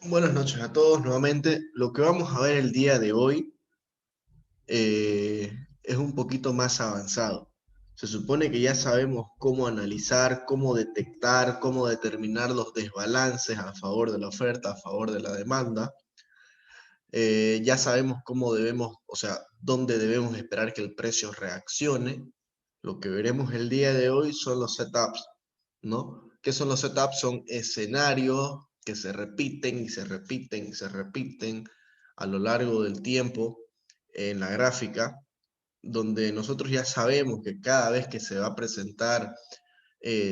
Buenas noches a todos nuevamente. Lo que vamos a ver el día de hoy es un poquito más avanzado. Se supone que ya sabemos cómo analizar, cómo detectar, cómo determinar los desbalances a favor de la oferta, a favor de la demanda. Ya sabemos cómo debemos, o sea, dónde debemos esperar que el precio reaccione. Lo que veremos el día de hoy son los setups, ¿no? ¿Qué son los setups? Son escenarios que se repiten y se repiten y se repiten a lo largo del tiempo en la gráfica, donde nosotros ya sabemos que cada vez que se va a presentar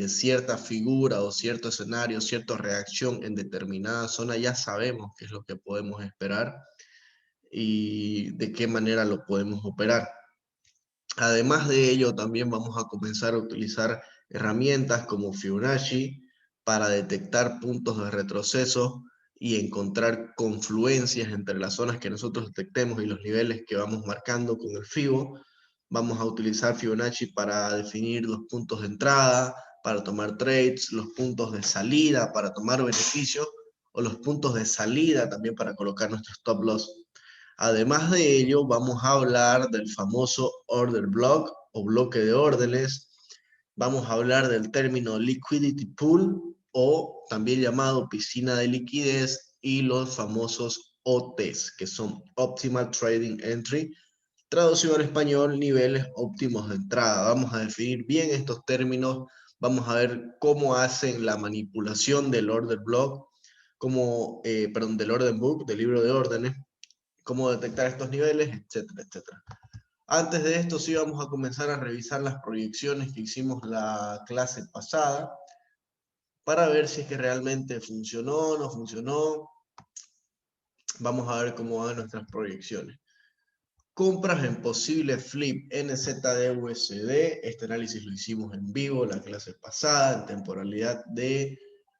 cierta figura o cierto escenario, cierta reacción en determinada zona, ya sabemos qué es lo que podemos esperar y de qué manera lo podemos operar. Además de ello, también vamos a comenzar a utilizar herramientas como Fibonacci para detectar puntos de retroceso y encontrar confluencias entre las zonas que nosotros detectemos y los niveles que vamos marcando con el Fibo. Vamos a utilizar Fibonacci para definir los puntos de entrada, para tomar trades, los puntos de salida para tomar beneficios o los puntos de salida también para colocar nuestro stop loss. Además de ello, vamos a hablar del famoso order block o bloque de órdenes. Vamos a hablar del término liquidity pool o también llamado piscina de liquidez y los famosos OTs, que son Optimal Trading Entry, traducido al español, niveles óptimos de entrada. Vamos a definir bien estos términos, vamos a ver cómo hacen la manipulación del order block, perdón, del order book, del libro de órdenes, cómo detectar estos niveles, etcétera, etcétera. Antes de esto sí vamos a comenzar a revisar las proyecciones que hicimos la clase pasada para ver si es que realmente funcionó o no funcionó. Vamos a ver cómo van nuestras proyecciones. Compras en posible flip NZD/USD. Este análisis lo hicimos en vivo la clase pasada, en temporalidad de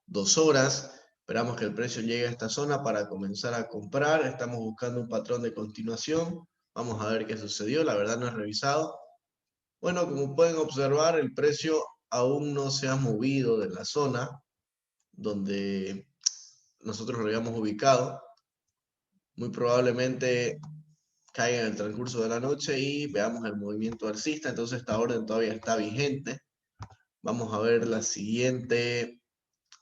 2 horas. Esperamos que el precio llegue a esta zona para comenzar a comprar. Estamos buscando un patrón de continuación. Vamos a ver qué sucedió. La verdad no he revisado. Bueno, como pueden observar, el precio aún no se ha movido de la zona donde nosotros lo habíamos ubicado. Muy probablemente caiga en el transcurso de la noche y veamos el movimiento alcista. Entonces esta orden todavía está vigente. Vamos a ver la siguiente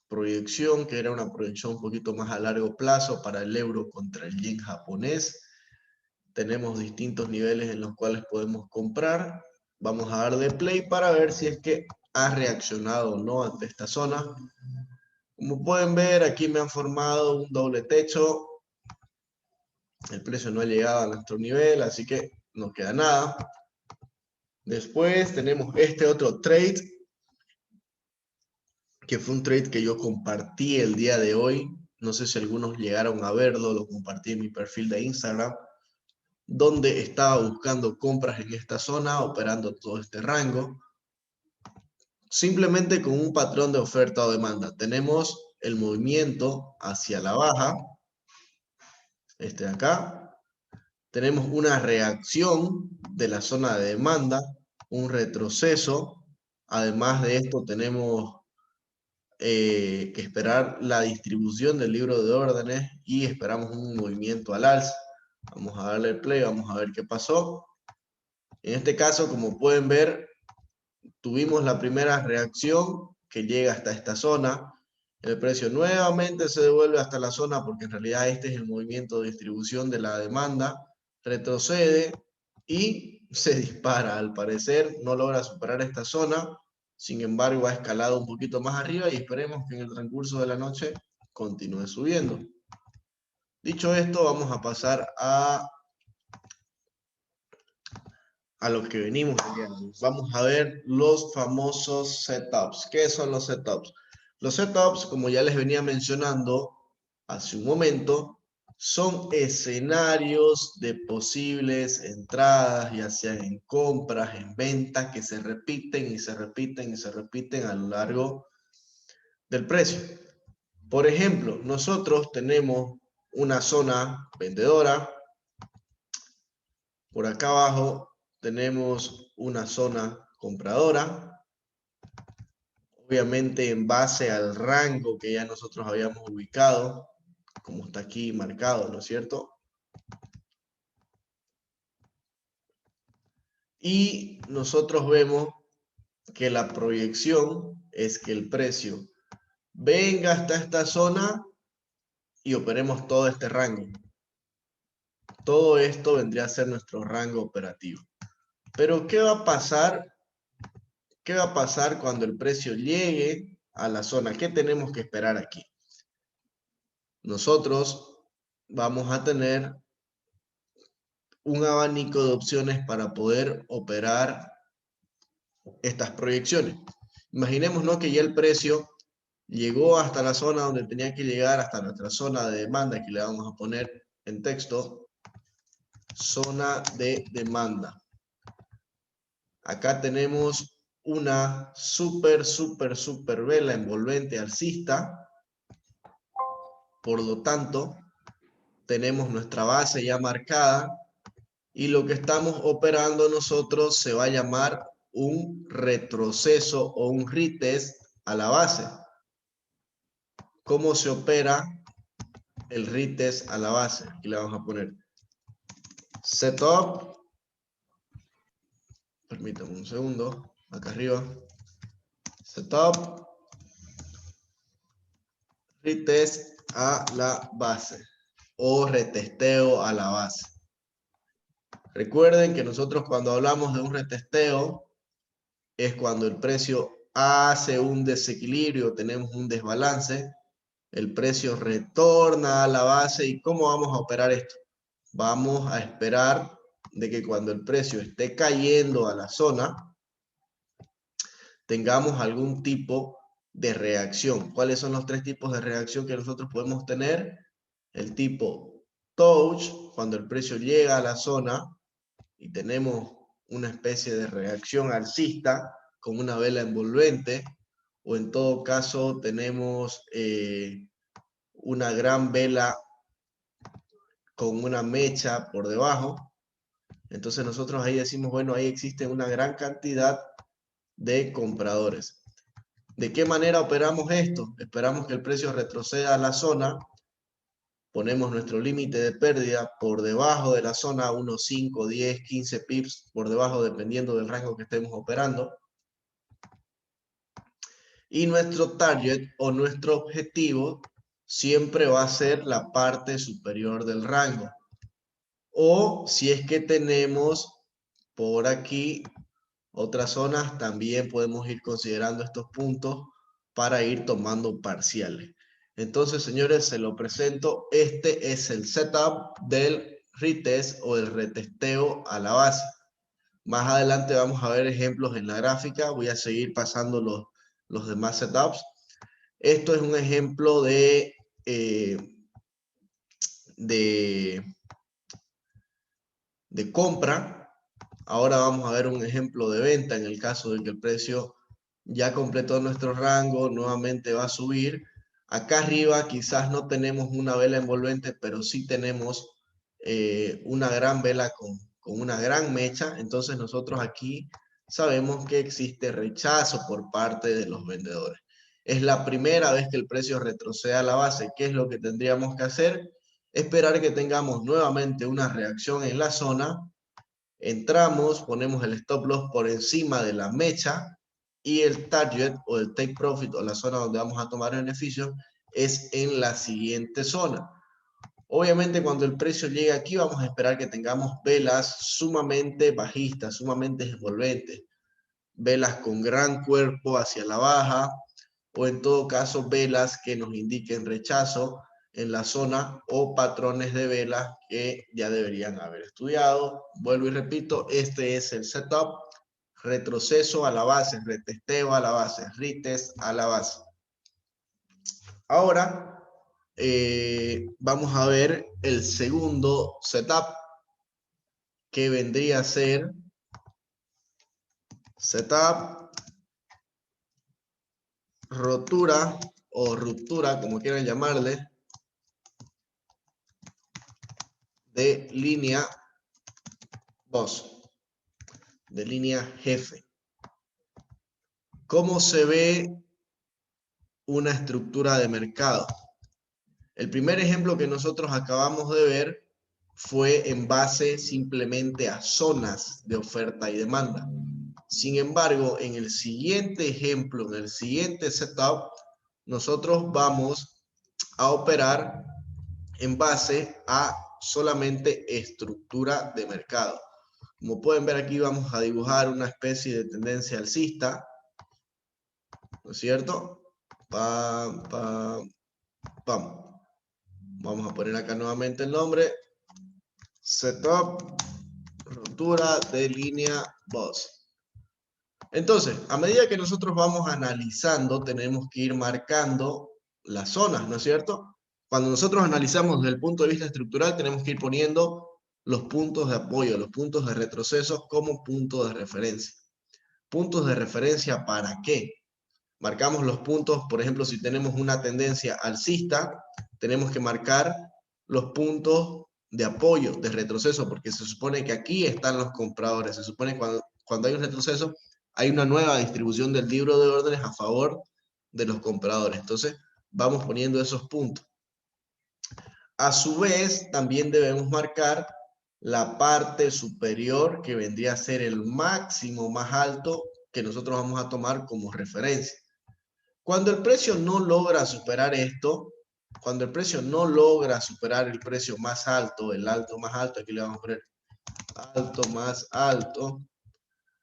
proyección, que era una proyección un poquito más a largo plazo para el euro contra el yen japonés. Tenemos distintos niveles en los cuales podemos comprar. Vamos a darle play para ver si es que ha reaccionado o no ante esta zona. Como pueden ver, aquí me han formado un doble techo. El precio no ha llegado a nuestro nivel, así que no queda nada. Después tenemos este otro trade, que fue un trade que yo compartí el día de hoy. No sé si algunos llegaron a verlo, lo compartí en mi perfil de Instagram, donde estaba buscando compras en esta zona, operando todo este rango. Simplemente con un patrón de oferta o demanda. Tenemos el movimiento hacia la baja, este de acá. Tenemos una reacción de la zona de demanda, un retroceso. Además de esto tenemos que esperar la distribución del libro de órdenes y esperamos un movimiento al alza. Vamos a darle play, vamos a ver qué pasó. En este caso, como pueden ver, tuvimos la primera reacción que llega hasta esta zona. El precio nuevamente se devuelve hasta la zona porque en realidad este es el movimiento de distribución de la demanda. Retrocede y se dispara. Al parecer no logra superar esta zona. Sin embargo, ha escalado un poquito más arriba y esperemos que en el transcurso de la noche continúe subiendo. Dicho esto, vamos a pasar a lo que venimos viendo. Vamos a ver los famosos setups. ¿Qué son los setups? Los setups, como ya les venía mencionando hace un momento, son escenarios de posibles entradas, ya sean en compras, en ventas, que se repiten y se repiten y se repiten a lo largo del precio. Por ejemplo, nosotros tenemos una zona vendedora. Por acá abajo tenemos una zona compradora, obviamente en base al rango que ya nosotros habíamos ubicado. como está aquí marcado, ¿no es cierto? Y nosotros vemos que la proyección es que el precio venga hasta esta zona y operemos todo este rango. Todo esto vendría a ser nuestro rango operativo. Pero ¿qué va a pasar? ¿Qué va a pasar cuando el precio llegue a la zona? ¿Qué tenemos que esperar aquí? Nosotros vamos a tener un abanico de opciones para poder operar estas proyecciones. Imaginemos, ¿no?, que ya el precio llegó hasta la zona donde tenía que llegar, hasta nuestra zona de demanda, que le vamos a poner en texto, zona de demanda. Acá tenemos una súper vela envolvente alcista. Por lo tanto, tenemos nuestra base ya marcada y lo que estamos operando nosotros se va a llamar un retroceso o un retest a la base. ¿Cómo se opera el retest a la base? Aquí le vamos a poner setup. Permítanme un segundo. Acá arriba. Setup. Retest a la base. O retesteo a la base. Recuerden que nosotros cuando hablamos de un retesteo es cuando el precio hace un desequilibrio, tenemos un desbalance, el precio retorna a la base. ¿Y cómo vamos a operar esto? Vamos a esperar de que cuando el precio esté cayendo a la zona, tengamos algún tipo de reacción. ¿Cuáles son los tres tipos de reacción que nosotros podemos tener? El tipo touch, cuando el precio llega a la zona y tenemos una especie de reacción alcista con una vela envolvente, o en todo caso tenemos una gran vela con una mecha por debajo. Entonces nosotros ahí decimos, bueno, ahí existe una gran cantidad de compradores. ¿De qué manera operamos esto? Esperamos que el precio retroceda a la zona, ponemos nuestro límite de pérdida por debajo de la zona, unos 5, 10, 15 pips por debajo, dependiendo del rango que estemos operando. Y nuestro target o nuestro objetivo siempre va a ser la parte superior del rango. O si es que tenemos por aquí otras zonas, también podemos ir considerando estos puntos para ir tomando parciales. Entonces, señores, se lo presento. Este es el setup del retest o el retesteo a la base. Más adelante vamos a ver ejemplos en la gráfica. Voy a seguir pasando los demás setups. Esto es un ejemplo de compra. Ahora vamos a ver un ejemplo de venta en el caso de que el precio ya completó nuestro rango, nuevamente va a subir. Acá arriba quizás no tenemos una vela envolvente, pero sí tenemos una gran vela con una gran mecha. Entonces nosotros aquí sabemos que existe rechazo por parte de los vendedores. Es la primera vez que el precio retrocede a la base. ¿Qué es lo que tendríamos que hacer? Esperar que tengamos nuevamente una reacción en la zona. Entramos, ponemos el stop loss por encima de la mecha y el target o el take profit o la zona donde vamos a tomar beneficios es en la siguiente zona. Obviamente cuando el precio llegue aquí vamos a esperar que tengamos velas sumamente bajistas, sumamente envolventes, velas con gran cuerpo hacia la baja o en todo caso velas que nos indiquen rechazo en la zona o patrones de velas que ya deberían haber estudiado. Vuelvo y repito, este es el setup, retroceso a la base, retesteo a la base, retest a la base. Ahora vamos a ver el segundo setup, que vendría a ser setup, rotura o ruptura, como quieran llamarle, de línea 2, de línea jefe. ¿Cómo se ve una estructura de mercado? El primer ejemplo que nosotros acabamos de ver fue en base simplemente a zonas de oferta y demanda. Sin embargo, en el siguiente ejemplo, en el siguiente setup, nosotros vamos a operar en base a solamente estructura de mercado. Como pueden ver aquí, vamos a dibujar una especie de tendencia alcista, ¿no es cierto? Pam, pam, pam. Vamos a poner acá nuevamente el nombre. Setup, ruptura de línea Boss. Entonces, a medida que nosotros vamos analizando, tenemos que ir marcando las zonas, ¿no es cierto? Cuando nosotros analizamos desde el punto de vista estructural, tenemos que ir poniendo los puntos de apoyo, los puntos de retroceso como puntos de referencia. ¿Puntos de referencia para qué? Marcamos los puntos, por ejemplo, si tenemos una tendencia alcista, tenemos que marcar los puntos de apoyo, de retroceso, porque se supone que aquí están los compradores. Se supone que cuando hay un retroceso, hay una nueva distribución del libro de órdenes a favor de los compradores. Entonces, vamos poniendo esos puntos. A su vez, también debemos marcar la parte superior, que vendría a ser el máximo más alto que nosotros vamos a tomar como referencia. Cuando el precio no logra superar esto, cuando el precio no logra superar el precio más alto, el alto más alto, aquí le vamos a poner alto más alto,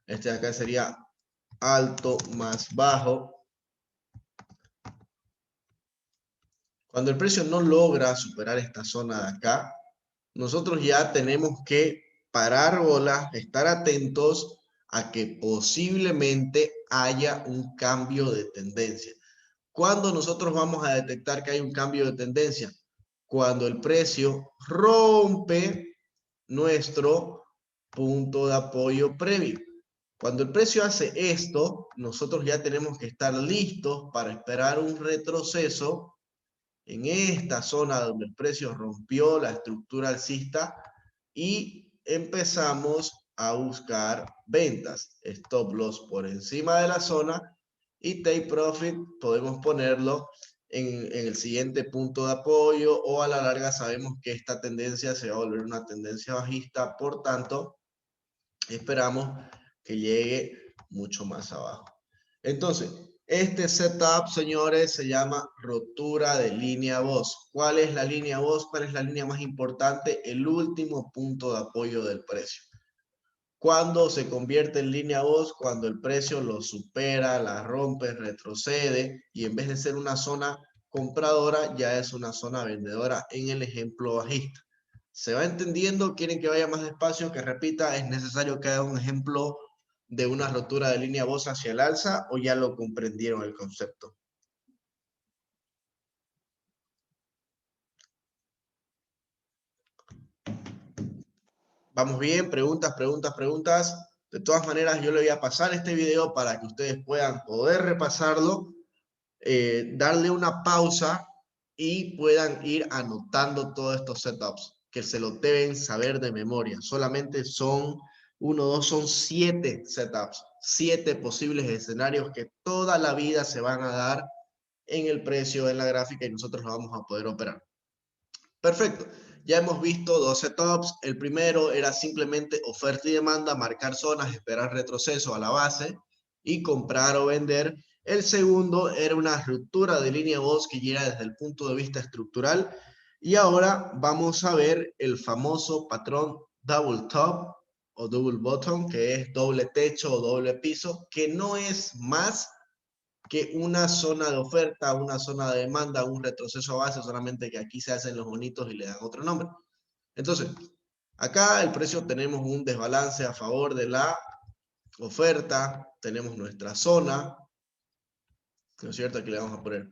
este de acá sería alto más bajo. Cuando el precio no logra superar esta zona de acá, nosotros ya tenemos que parar bolas, estar atentos a que posiblemente haya un cambio de tendencia. ¿Cuándo nosotros vamos a detectar que hay un cambio de tendencia? Cuando el precio rompe nuestro punto de apoyo previo. Cuando el precio hace esto, nosotros ya tenemos que estar listos para esperar un retroceso en esta zona donde el precio rompió la estructura alcista y empezamos a buscar ventas. Stop loss por encima de la zona y take profit podemos ponerlo en el siguiente punto de apoyo, o a la larga sabemos que esta tendencia se va a volver una tendencia bajista, por tanto esperamos que llegue mucho más abajo. Entonces, este setup, señores, se llama rotura de línea Boss. ¿Cuál es la línea Boss? ¿Cuál es la línea más importante? El último punto de apoyo del precio. ¿Cuándo se convierte en línea Boss? Cuando el precio lo supera, la rompe, retrocede, y en vez de ser una zona compradora, ya es una zona vendedora en el ejemplo bajista. ¿Se va entendiendo? ¿Quieren que vaya más despacio? Que repita, ¿es necesario que haga un ejemplo de una rotura de línea Boss hacia el alza, o ya lo comprendieron el concepto? Vamos bien, preguntas, preguntas, preguntas. De todas maneras, yo le voy a pasar este video para que ustedes puedan poder repasarlo, darle una pausa y puedan ir anotando todos estos setups, que se lo deben saber de memoria. Solamente son 1, 2, son 7 setups, 7 posibles escenarios que toda la vida se van a dar en el precio, en la gráfica, y nosotros lo vamos a poder operar. Perfecto. Ya hemos visto dos setups. El primero era simplemente oferta y demanda, marcar zonas, esperar retroceso a la base y comprar o vender. El segundo era una ruptura de línea Boss que llega desde el punto de vista estructural. Y ahora vamos a ver el famoso patrón double top o double bottom, que es doble techo o doble piso, que no es más que una zona de oferta, una zona de demanda, un retroceso a base, solamente que aquí se hacen los bonitos y le dan otro nombre. Entonces, acá el precio tenemos un desbalance a favor de la oferta, tenemos nuestra zona, ¿no es cierto? Aquí le vamos a poner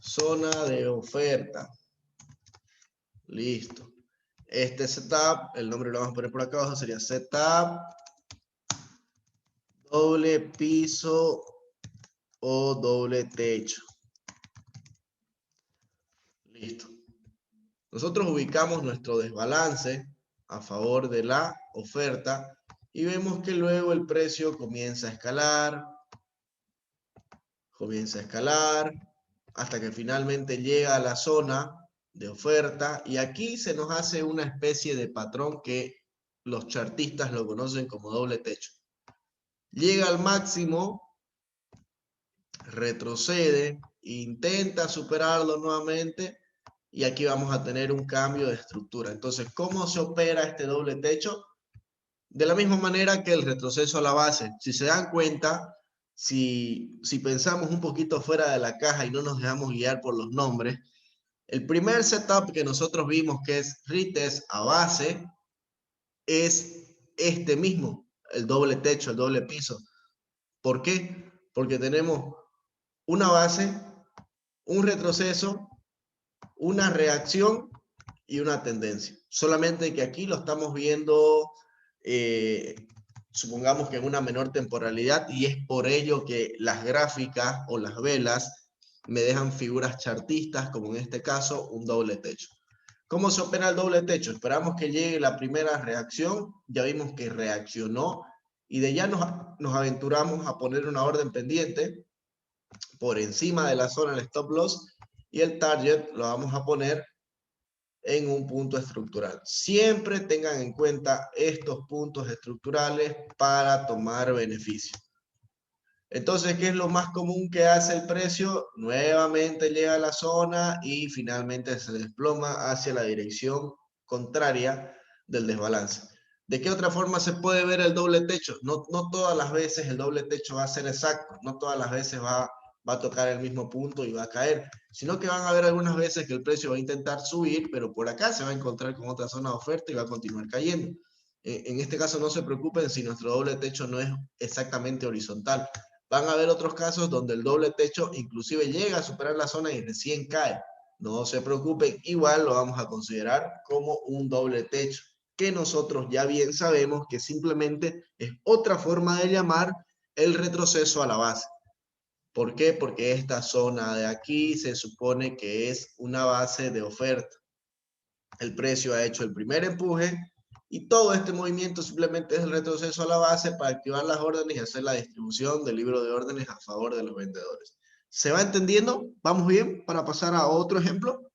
zona de oferta. Listo. Este setup, el nombre lo vamos a poner por acá abajo, sería setup doble piso o doble techo. Listo. Nosotros ubicamos nuestro desbalance a favor de la oferta y vemos que luego el precio comienza a escalar, hasta que finalmente llega a la zona de oferta, y aquí se nos hace una especie de patrón que los chartistas lo conocen como doble techo. Llega al máximo, retrocede, intenta superarlo nuevamente, y aquí vamos a tener un cambio de estructura. Entonces, ¿cómo se opera este doble techo? De la misma manera que el retroceso a la base. Si se dan cuenta, si pensamos un poquito fuera de la caja y no nos dejamos guiar por los nombres, el primer setup que nosotros vimos, que es retest a base, es este mismo, el doble techo, el doble piso. ¿Por qué? Porque tenemos una base, un retroceso, una reacción y una tendencia. Solamente que aquí lo estamos viendo, supongamos que en una menor temporalidad, y es por ello que las gráficas o las velas me dejan figuras chartistas, como en este caso un doble techo. ¿Cómo se opera el doble techo? Esperamos que llegue la primera reacción, ya vimos que reaccionó, y de ya nos aventuramos a poner una orden pendiente por encima de la zona del stop loss, y el target lo vamos a poner en un punto estructural. Siempre tengan en cuenta estos puntos estructurales para tomar beneficio. Entonces, ¿qué es lo más común que hace el precio? Nuevamente llega a la zona y finalmente se desploma hacia la dirección contraria del desbalance. ¿De qué otra forma se puede ver el doble techo? No todas las veces el doble techo va a ser exacto, no todas las veces va a tocar el mismo punto y va a caer, sino que van a haber algunas veces que el precio va a intentar subir, pero por acá se va a encontrar con otra zona de oferta y va a continuar cayendo. En este caso no se preocupen si nuestro doble techo no es exactamente horizontal. Van a haber otros casos donde el doble techo inclusive llega a superar la zona y recién cae. No se preocupen, igual lo vamos a considerar como un doble techo, que nosotros ya bien sabemos que simplemente es otra forma de llamar el retroceso a la base. ¿Por qué? Porque esta zona de aquí se supone que es una base de oferta. El precio ha hecho el primer empuje y todo este movimiento simplemente es el retroceso a la base para activar las órdenes y hacer la distribución del libro de órdenes a favor de los vendedores. ¿Se va entendiendo? ¿Vamos bien para pasar a otro ejemplo?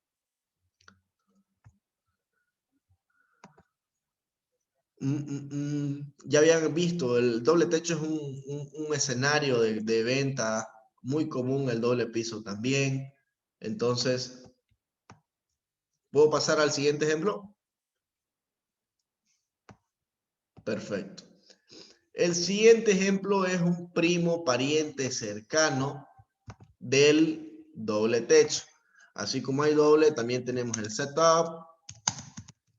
Ya habían visto, el doble techo es un escenario de venta muy común, el doble piso también. Entonces, ¿puedo pasar al siguiente ejemplo? Perfecto. El siguiente ejemplo es un primo pariente cercano del doble techo. Así como hay doble, también tenemos el setup,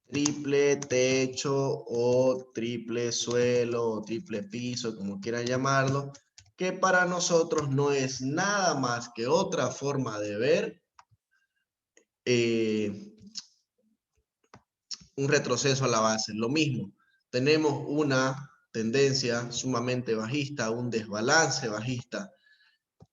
triple techo o triple suelo o triple piso, como quieran llamarlo, que para nosotros no es nada más que otra forma de ver un retroceso a la base. Lo mismo, tenemos una tendencia sumamente bajista, un desbalance bajista.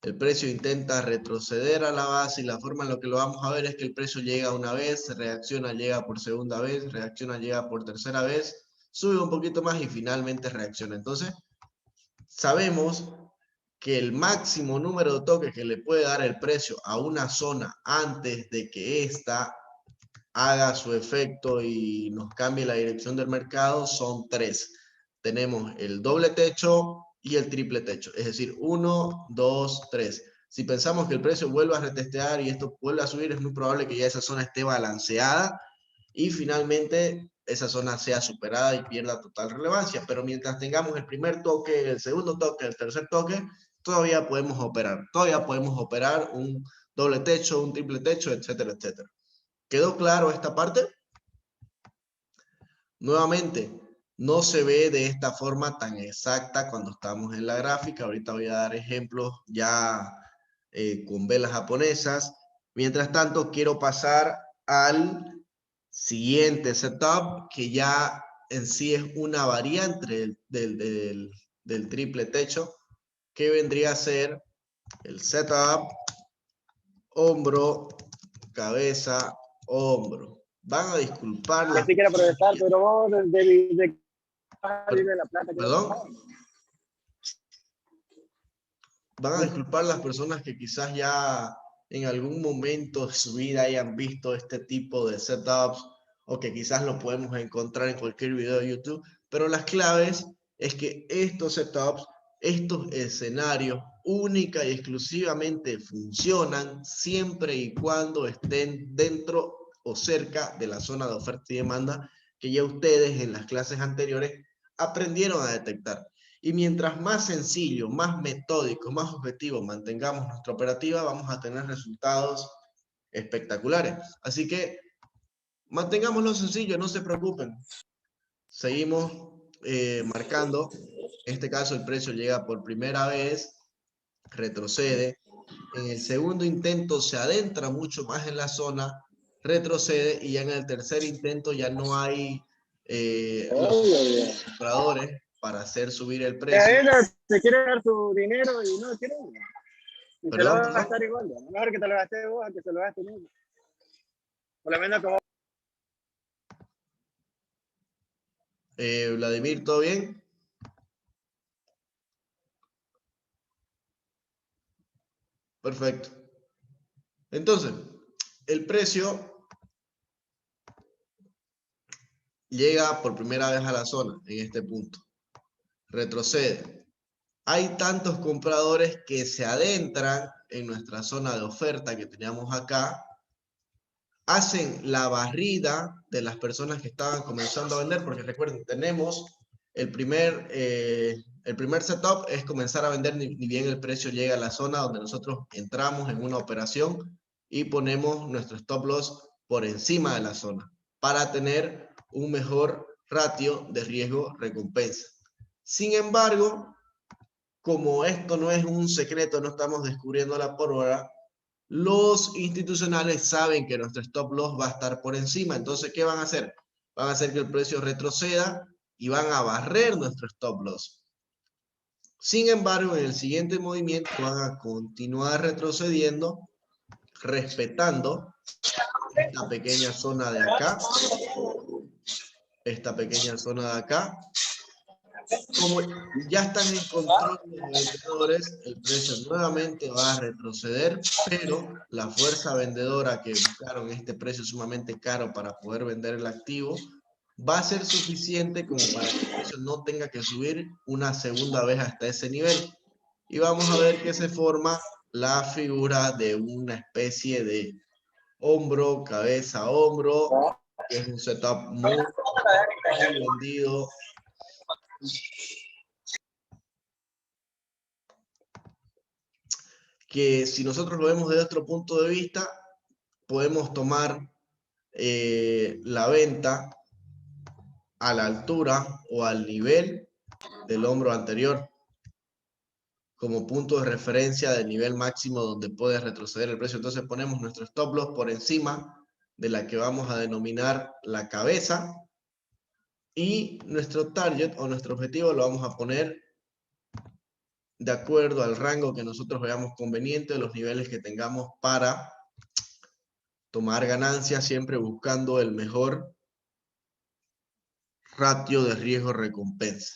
El precio intenta retroceder a la base y la forma en la que lo vamos a ver es que el precio llega una vez, reacciona, llega por segunda vez, reacciona, llega por tercera vez, sube un poquito más y finalmente reacciona. Entonces, sabemos que el máximo número de toques que le puede dar el precio a una zona antes de que ésta haga su efecto y nos cambie la dirección del mercado son 3. Tenemos el doble techo y el triple techo, es decir, 1, 2, 3. Si pensamos que el precio vuelve a retestear y esto vuelve a subir, es muy probable que ya esa zona esté balanceada y finalmente esa zona sea superada y pierda total relevancia. Pero mientras tengamos el primer toque, el segundo toque, el tercer toque, todavía podemos operar un doble techo, un triple techo, etcétera, etcétera. ¿Quedó claro esta parte? Nuevamente, no se ve de esta forma tan exacta cuando estamos en la gráfica. Ahorita voy a dar ejemplos ya con velas japonesas. Mientras tanto, quiero pasar al siguiente setup, que ya en sí es una variante del triple techo, que vendría a ser el setup hombro, cabeza, hombro. Van a disculpar las Sí quiero aprovechar, pero vos de la plata que ¿Perdón? Van a disculpar las personas que quizás ya en algún momento de su vida hayan visto este tipo de setups, o que quizás lo podemos encontrar en cualquier video de YouTube, pero las claves es que estos setups, estos escenarios, única y exclusivamente funcionan siempre y cuando estén dentro o cerca de la zona de oferta y demanda que ya ustedes en las clases anteriores aprendieron a detectar. Y mientras más sencillo, más metódico, más objetivo mantengamos nuestra operativa, vamos a tener resultados espectaculares. Así que mantengámoslo sencillo, no se preocupen. Seguimos marcando. En este caso el precio llega por primera vez, retrocede. En el segundo intento se adentra mucho más en la zona, retrocede, y ya en el tercer intento ya no hay los compradores para hacer subir el precio. Se quiere dar su dinero y no quiere. Y se lo va a Perdón. gastar igual. Mejor que te lo gastes vos a que se lo gaste uno. Por lo menos como... Vladimir, ¿todo bien? Perfecto. Entonces, el precio llega por primera vez a la zona en este punto. Retrocede. Hay tantos compradores que se adentran en nuestra zona de oferta que teníamos acá, hacen la barrida de las personas que estaban comenzando a vender, porque recuerden, tenemos el primer setup es comenzar a vender ni bien el precio llega a la zona donde nosotros entramos en una operación y ponemos nuestro stop loss por encima de la zona para tener un mejor ratio de riesgo-recompensa. Sin embargo, como esto no es un secreto, no estamos descubriendo la pólvora, los institucionales saben que nuestro stop loss va a estar por encima. Entonces, ¿qué van a hacer? Van a hacer que el precio retroceda y van a barrer nuestro stop loss. Sin embargo, en el siguiente movimiento van a continuar retrocediendo, respetando esta pequeña zona de acá, esta pequeña zona de acá. Como ya están en control los vendedores, el precio nuevamente va a retroceder, pero la fuerza vendedora que buscaron este precio sumamente caro para poder vender el activo va a ser suficiente como para que el precio no tenga que subir una segunda vez hasta ese nivel. Y vamos a ver que se forma la figura de una especie de hombro, cabeza, hombro, que es un setup muy vendido. Que si nosotros lo vemos desde otro punto de vista, podemos tomar la venta a la altura o al nivel del hombro anterior como punto de referencia del nivel máximo donde puede retroceder el precio. Entonces ponemos nuestro stop loss por encima de la que vamos a denominar la cabeza, y nuestro target o nuestro objetivo lo vamos a poner de acuerdo al rango que nosotros veamos conveniente, los niveles que tengamos para tomar ganancias, siempre buscando el mejor ratio de riesgo-recompensa.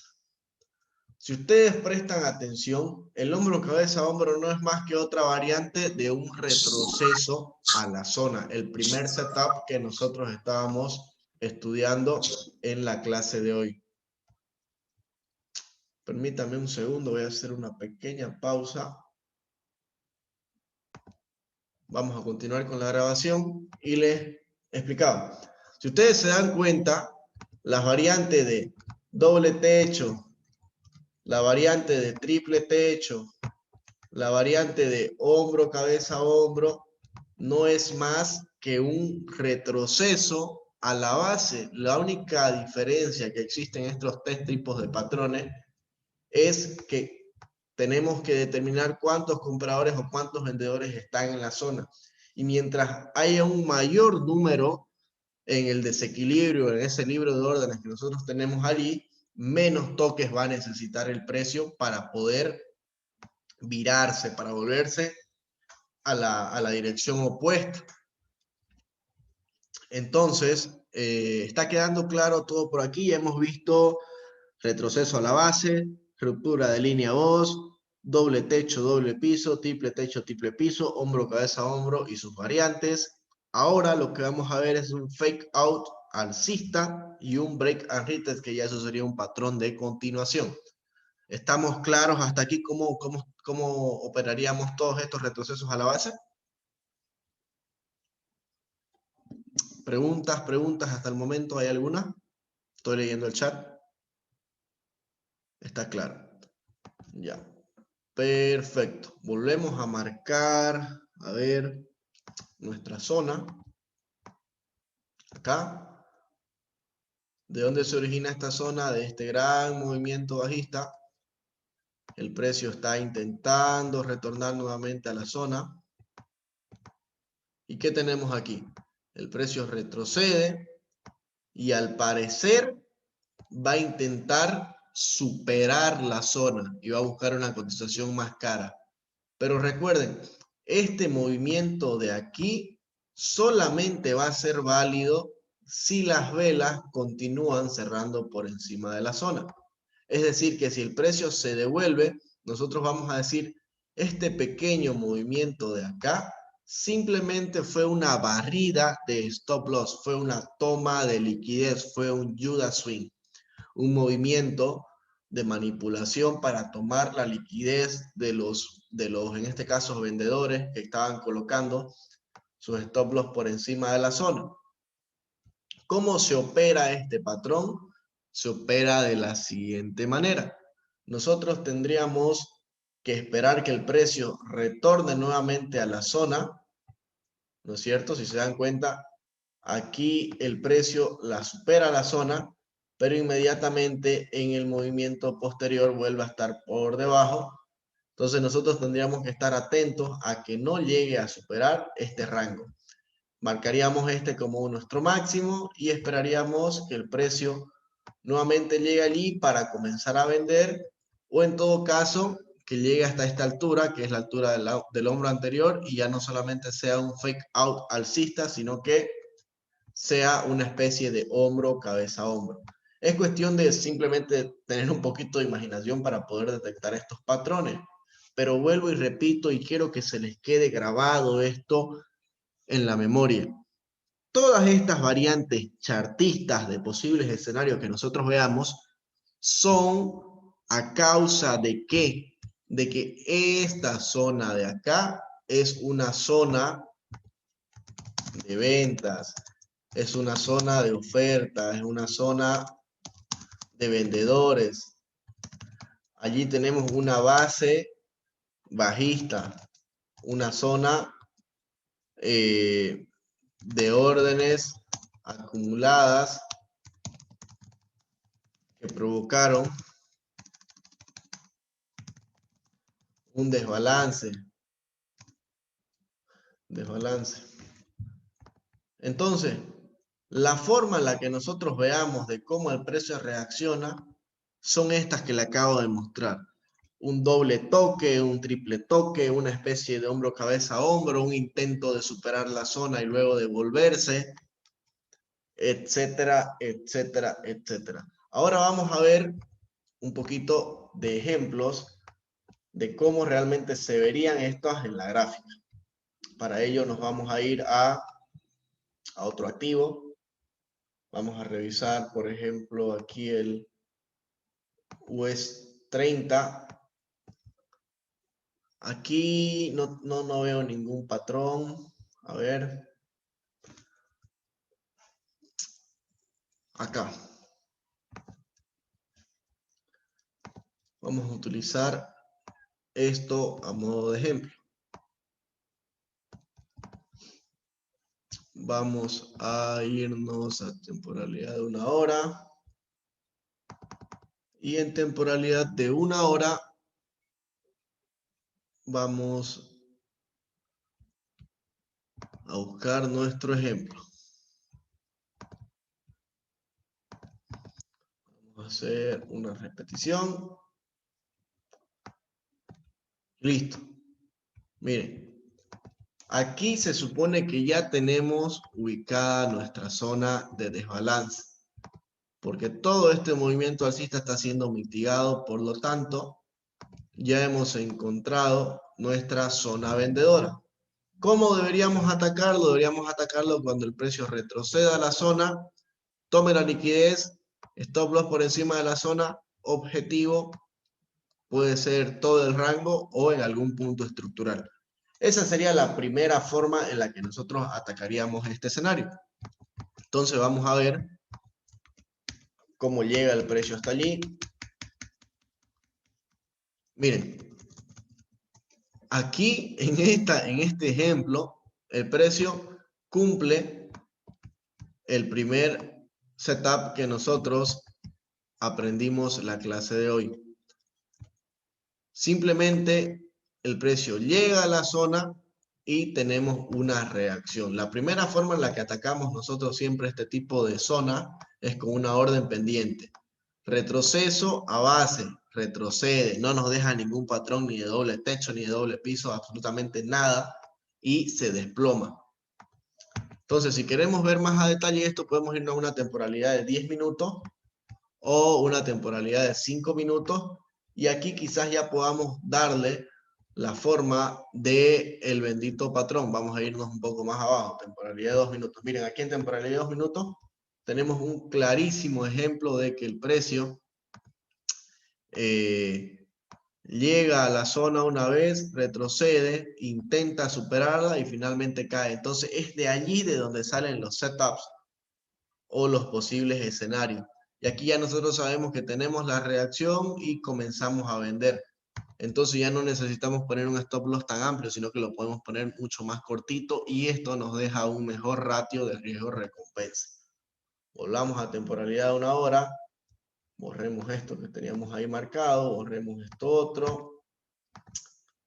Si ustedes prestan atención, el hombro, cabeza, hombro no es más que otra variante de un retroceso a la zona, el primer setup que nosotros estábamos estudiando en la clase de hoy. Permítame un segundo, voy a hacer una pequeña pausa. Vamos a continuar con la grabación y les explicaba. Si ustedes se dan cuenta, las variantes de doble techo, la variante de triple techo, la variante de hombro, cabeza, hombro, no es más que un retroceso a la base. La única diferencia que existe en estos tres tipos de patrones es que tenemos que determinar cuántos compradores o cuántos vendedores están en la zona. Y mientras haya un mayor número en el desequilibrio, en ese libro de órdenes que nosotros tenemos allí, menos toques va a necesitar el precio para poder virarse, para volverse a la dirección opuesta. Entonces, está quedando claro todo por aquí. Hemos visto retroceso a la base, ruptura de línea voz, doble techo, doble piso, triple techo, triple piso, hombro, cabeza, hombro y sus variantes. Ahora lo que vamos a ver es un fake out alcista y un break and retest, que ya eso sería un patrón de continuación. ¿Estamos claros hasta aquí cómo operaríamos todos estos retrocesos a la base? ¿Preguntas hasta el momento? ¿Hay alguna? Estoy leyendo el chat. Está claro. Ya. Perfecto. Volvemos a marcar, a ver, nuestra zona. Acá. ¿De dónde se origina esta zona? De este gran movimiento bajista. El precio está intentando retornar nuevamente a la zona. ¿Y qué tenemos aquí? El precio retrocede y al parecer va a intentar superar la zona y va a buscar una cotización más cara. Pero recuerden, este movimiento de aquí solamente va a ser válido si las velas continúan cerrando por encima de la zona. Es decir, que si el precio se devuelve, nosotros vamos a decir, este pequeño movimiento de acá simplemente fue una barrida de stop loss, fue una toma de liquidez, fue un Judas swing, un movimiento de manipulación para tomar la liquidez de los, en este caso, vendedores que estaban colocando sus stop loss por encima de la zona. ¿Cómo se opera este patrón? Se opera de la siguiente manera. Nosotros tendríamos que esperar que el precio retorne nuevamente a la zona, ¿no es cierto? Si se dan cuenta, aquí el precio la supera la zona, pero inmediatamente en el movimiento posterior vuelve a estar por debajo. Entonces nosotros tendríamos que estar atentos a que no llegue a superar este rango. Marcaríamos este como nuestro máximo y esperaríamos que el precio nuevamente llegue allí para comenzar a vender, o en todo caso que llegue hasta esta altura, que es la altura del hombro anterior, y ya no solamente sea un fake out alcista, sino que sea una especie de hombro, cabeza, hombro. Es cuestión de simplemente tener un poquito de imaginación para poder detectar estos patrones. Pero vuelvo y repito, y quiero que se les quede grabado esto en la memoria. Todas estas variantes chartistas de posibles escenarios que nosotros veamos son a causa de ¿qué? De que esta zona de acá es una zona de ventas, es una zona de oferta, es una zona de vendedores. Allí tenemos una base bajista, una zona de órdenes acumuladas que provocaron un desbalance. Entonces, la forma en la que nosotros veamos de cómo el precio reacciona son estas que le acabo de mostrar. Un doble toque, un triple toque, una especie de hombro, cabeza, hombro, un intento de superar la zona y luego devolverse, etcétera, etcétera, etcétera. Ahora vamos a ver un poquito de ejemplos de cómo realmente se verían estas en la gráfica. Para ello nos vamos a ir a otro activo. Vamos a revisar, por ejemplo, aquí el US 30. Aquí no veo ningún patrón. A ver. Acá. Vamos a utilizar esto a modo de ejemplo. Vamos a irnos a temporalidad de 1 hora. Y en temporalidad de 1 hora vamos a buscar nuestro ejemplo. Vamos a hacer una repetición. Listo. Miren, aquí se supone que ya tenemos ubicada nuestra zona de desbalance, porque todo este movimiento alcista está siendo mitigado, por lo tanto, ya hemos encontrado nuestra zona vendedora. ¿Cómo deberíamos atacarlo? Deberíamos atacarlo cuando el precio retroceda a la zona, tome la liquidez, stop loss por encima de la zona, objetivo puede ser todo el rango o en algún punto estructural. Esa sería la primera forma en la que nosotros atacaríamos este escenario. Entonces vamos a ver cómo llega el precio hasta allí. Miren, aquí en este ejemplo, el precio cumple el primer setup que nosotros aprendimos la clase de hoy. Simplemente el precio llega a la zona y tenemos una reacción. La primera forma en la que atacamos nosotros siempre este tipo de zona es con una orden pendiente. Retroceso a base, retrocede, no nos deja ningún patrón ni de doble techo ni de doble piso, absolutamente nada, y se desploma. Entonces, si queremos ver más a detalle esto, podemos irnos a una temporalidad de 10 minutos o una temporalidad de 5 minutos, y aquí quizás ya podamos darle la forma del bendito patrón. Vamos a irnos un poco más abajo, temporalidad de 2 minutos. Miren, aquí en temporalidad de 2 minutos tenemos un clarísimo ejemplo de que el precio llega a la zona una vez, retrocede, intenta superarla y finalmente cae. Entonces es de allí de donde salen los setups o los posibles escenarios. Y aquí ya nosotros sabemos que tenemos la reacción y comenzamos a vender. Entonces ya no necesitamos poner un stop loss tan amplio, sino que lo podemos poner mucho más cortito y esto nos deja un mejor ratio de riesgo-recompensa. Volvamos a temporalidad de 1 hora. Borremos esto que teníamos ahí marcado, borremos esto otro.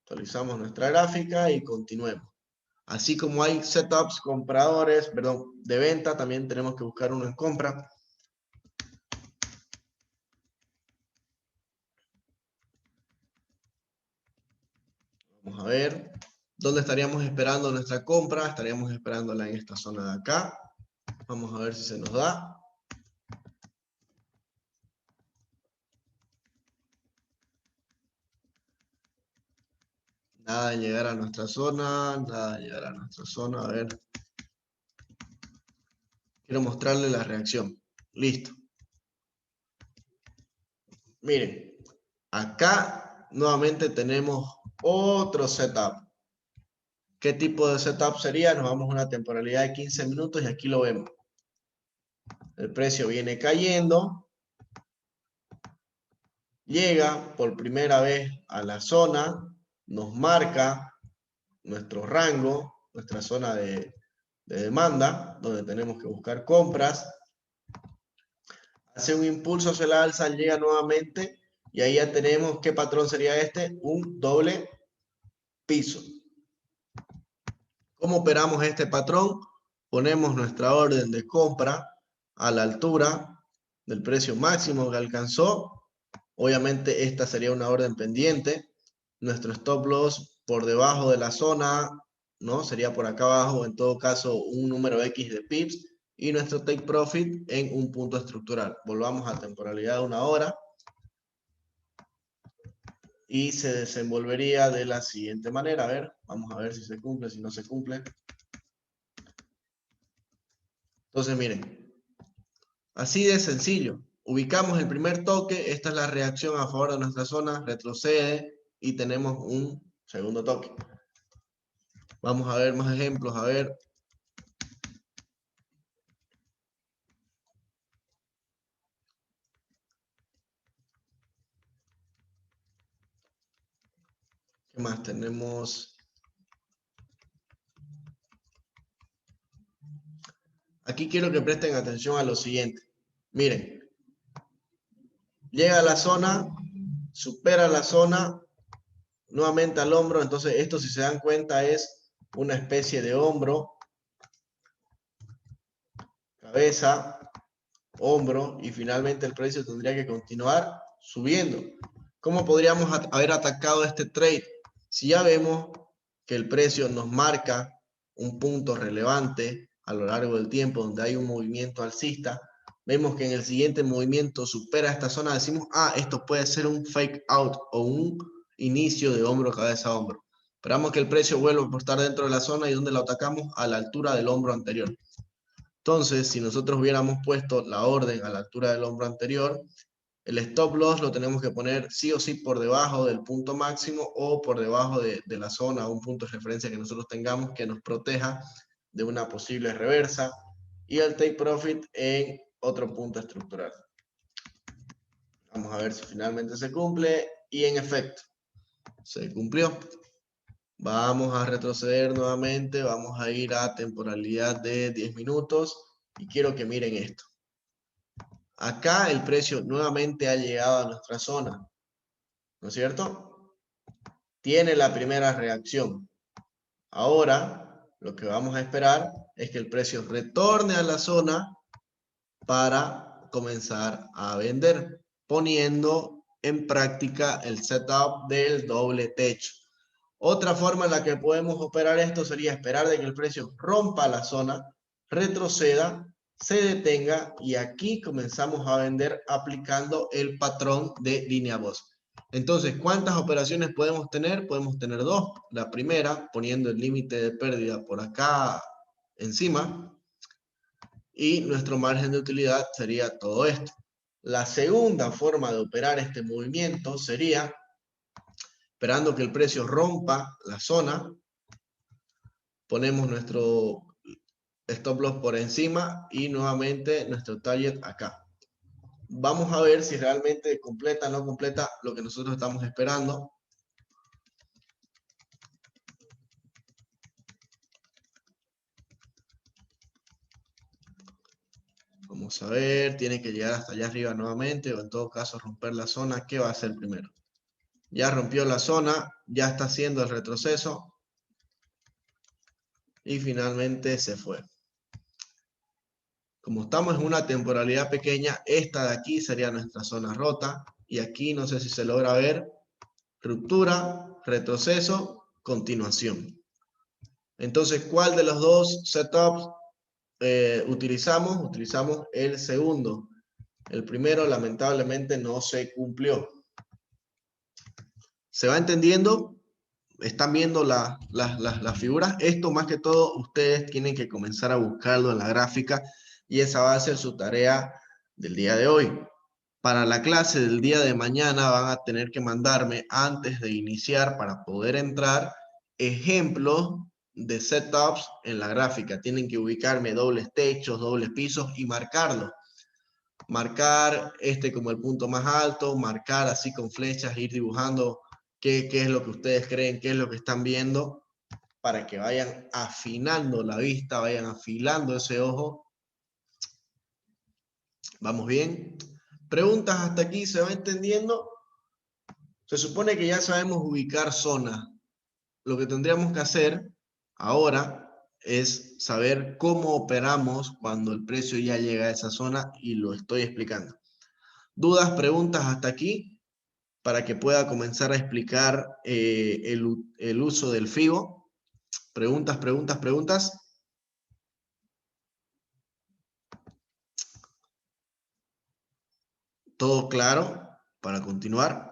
Actualizamos nuestra gráfica y continuemos. Así como hay setups compradores, de venta, también tenemos que buscar uno en compra. Vamos a ver. ¿Dónde estaríamos esperando nuestra compra? Estaríamos esperándola en esta zona de acá. Vamos a ver si se nos da. Nada de llegar a nuestra zona, nada de llegar a nuestra zona. A ver. Quiero mostrarle la reacción. Listo. Miren, acá nuevamente tenemos otro setup. ¿Qué tipo de setup sería? Nos vamos a una temporalidad de 15 minutos y aquí lo vemos. El precio viene cayendo. Llega por primera vez a la zona, nos marca nuestro rango, nuestra zona de demanda, donde tenemos que buscar compras. Hace un impulso hacia la alza, llega nuevamente y ahí ya tenemos, ¿qué patrón sería este? Un doble piso. ¿Cómo operamos este patrón? Ponemos nuestra orden de compra a la altura del precio máximo que alcanzó. Obviamente esta sería una orden pendiente. Nuestro stop loss por debajo de la zona, ¿no? Sería por acá abajo, en todo caso un número X de pips. Y nuestro take profit en un punto estructural. Volvamos a temporalidad de 1 hora. Y se desenvolvería de la siguiente manera. A ver, vamos a ver si se cumple, si no se cumple. Entonces, miren, así de sencillo. Ubicamos el primer toque, esta es la reacción a favor de nuestra zona, retrocede y tenemos un segundo toque. Vamos a ver más ejemplos, a ver. ¿Qué más tenemos? Aquí quiero que presten atención a lo siguiente. Miren, llega a la zona, supera la zona, nuevamente al hombro. Entonces esto, si se dan cuenta, es una especie de hombro, cabeza, hombro, y finalmente el precio tendría que continuar subiendo. ¿Cómo podríamos haber atacado este trade? Si ya vemos que el precio nos marca un punto relevante a lo largo del tiempo donde hay un movimiento alcista, vemos que en el siguiente movimiento supera esta zona, decimos, esto puede ser un fake out o un inicio de hombro, cabeza, hombro. Esperamos que el precio vuelva por estar dentro de la zona y donde lo atacamos a la altura del hombro anterior. Entonces, si nosotros hubiéramos puesto la orden a la altura del hombro anterior, el stop loss lo tenemos que poner sí o sí por debajo del punto máximo o por debajo de la zona, un punto de referencia que nosotros tengamos que nos proteja de una posible reversa, y el take profit en otro punto estructural. Vamos a ver si finalmente se cumple, y en efecto, se cumplió. Vamos a retroceder nuevamente, vamos a ir a temporalidad de 10 minutos, y quiero que miren esto. Acá el precio nuevamente ha llegado a nuestra zona, ¿no es cierto? Tiene la primera reacción. Ahora, lo que vamos a esperar es que el precio retorne a la zona para comenzar a vender, poniendo en práctica el setup del doble techo. Otra forma en la que podemos operar esto sería esperar de que el precio rompa la zona, retroceda, se detenga, y aquí comenzamos a vender aplicando el patrón de línea Boss. Entonces, ¿cuántas operaciones podemos tener? Podemos tener dos. La primera, poniendo el límite de pérdida por acá encima, y nuestro margen de utilidad sería todo esto. La segunda forma de operar este movimiento sería esperando que el precio rompa la zona, ponemos nuestro stop loss por encima y nuevamente nuestro target acá. Vamos a ver si realmente completa o no completa lo que nosotros estamos esperando. Vamos a ver, tiene que llegar hasta allá arriba nuevamente, o en todo caso romper la zona. ¿Qué va a hacer primero? Ya rompió la zona, ya está haciendo el retroceso y finalmente se fue. Como estamos en una temporalidad pequeña, esta de aquí sería nuestra zona rota, y aquí no sé si se logra ver, ruptura, retroceso, continuación. Entonces, ¿cuál de los dos setups utilizamos? Utilizamos el segundo. El primero lamentablemente no se cumplió. ¿Se va entendiendo? ¿Están viendo las figuras? Esto más que todo ustedes tienen que comenzar a buscarlo en la gráfica, y esa va a ser su tarea del día de hoy. Para la clase del día de mañana van a tener que mandarme, antes de iniciar, para poder entrar, ejemplos de setups en la gráfica. Tienen que ubicarme dobles techos, dobles pisos y marcarlos. Marcar este como el punto más alto, marcar así con flechas, ir dibujando qué es lo que ustedes creen, qué es lo que están viendo, para que vayan afinando la vista, vayan afilando ese ojo. ¿Vamos bien? ¿Preguntas hasta aquí? ¿Se va entendiendo? Se supone que ya sabemos ubicar zonas. Lo que tendríamos que hacer ahora es saber cómo operamos cuando el precio ya llega a esa zona, y lo estoy explicando. ¿Dudas, preguntas hasta aquí? Para que pueda comenzar a explicar el uso del FIBO. ¿Preguntas, preguntas, preguntas? ¿Todo claro para continuar?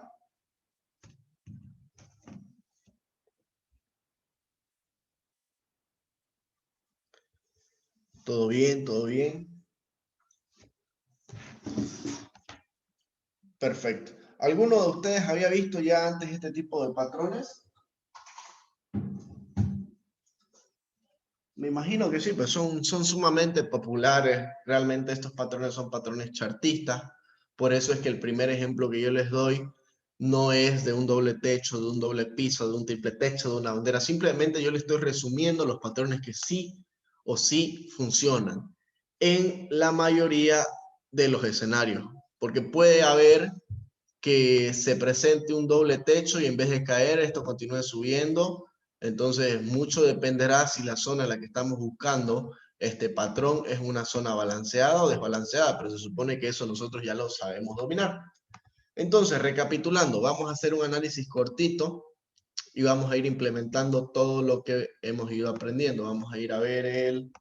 ¿Todo bien? ¿Todo bien? Perfecto. ¿Alguno de ustedes había visto ya antes este tipo de patrones? Me imagino que sí, pues son sumamente populares. Realmente estos patrones son patrones chartistas. Por eso es que el primer ejemplo que yo les doy no es de un doble techo, de un doble piso, de un triple techo, de una bandera. Simplemente yo les estoy resumiendo los patrones que sí o sí funcionan en la mayoría de los escenarios. Porque puede haber que se presente un doble techo y en vez de caer, esto continúe subiendo. Entonces, mucho dependerá si la zona en la que estamos buscando este patrón es una zona balanceada o desbalanceada, pero se supone que eso nosotros ya lo sabemos dominar. Entonces, recapitulando, vamos a hacer un análisis cortito y vamos a ir implementando todo lo que hemos ido aprendiendo. Vamos a ir a ver el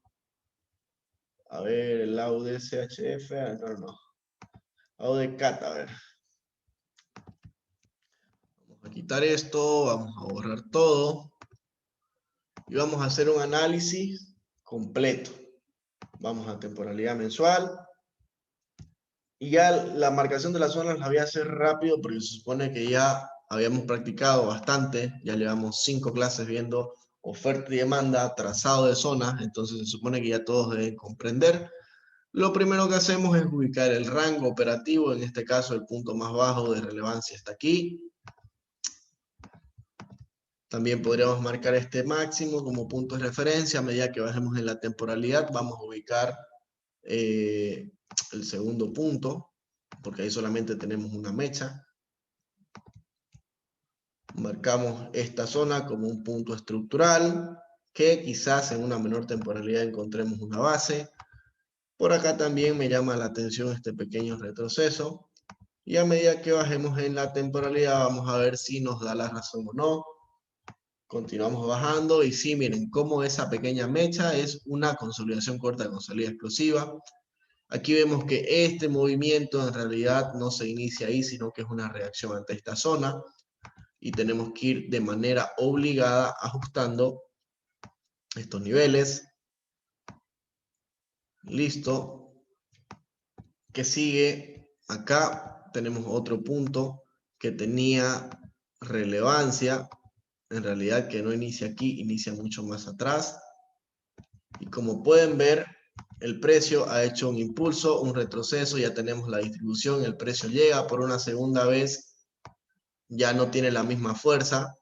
AUD-CHF, no, AUD-CAT, a ver. quitar esto, vamos a borrar todo. Y vamos a hacer un análisis completo. Vamos a temporalidad mensual. Y ya la marcación de las zonas la voy a hacer rápido porque se supone que ya habíamos practicado bastante. Ya llevamos 5 clases viendo oferta y demanda, trazado de zonas. Entonces se supone que ya todos deben comprender. Lo primero que hacemos es ubicar el rango operativo. En este caso el punto más bajo de relevancia está aquí. También podríamos marcar este máximo como punto de referencia. A medida que bajemos en la temporalidad, vamos a ubicar el segundo punto, porque ahí solamente tenemos una mecha. Marcamos esta zona como un punto estructural, que quizás en una menor temporalidad encontremos una base. Por acá también me llama la atención este pequeño retroceso. Y a medida que bajemos en la temporalidad, vamos a ver si nos da la razón o no. Continuamos bajando y sí, miren cómo esa pequeña mecha es una consolidación corta con salida explosiva. Aquí vemos que este movimiento en realidad no se inicia ahí, sino que es una reacción ante esta zona. Y tenemos que ir de manera obligada ajustando estos niveles. Listo. ¿Qué sigue? Acá tenemos otro punto que tenía relevancia. En realidad que no inicia aquí, inicia mucho más atrás. Y como pueden ver, el precio ha hecho un impulso, un retroceso, ya tenemos la distribución, el precio llega por una segunda vez, ya no tiene la misma fuerza,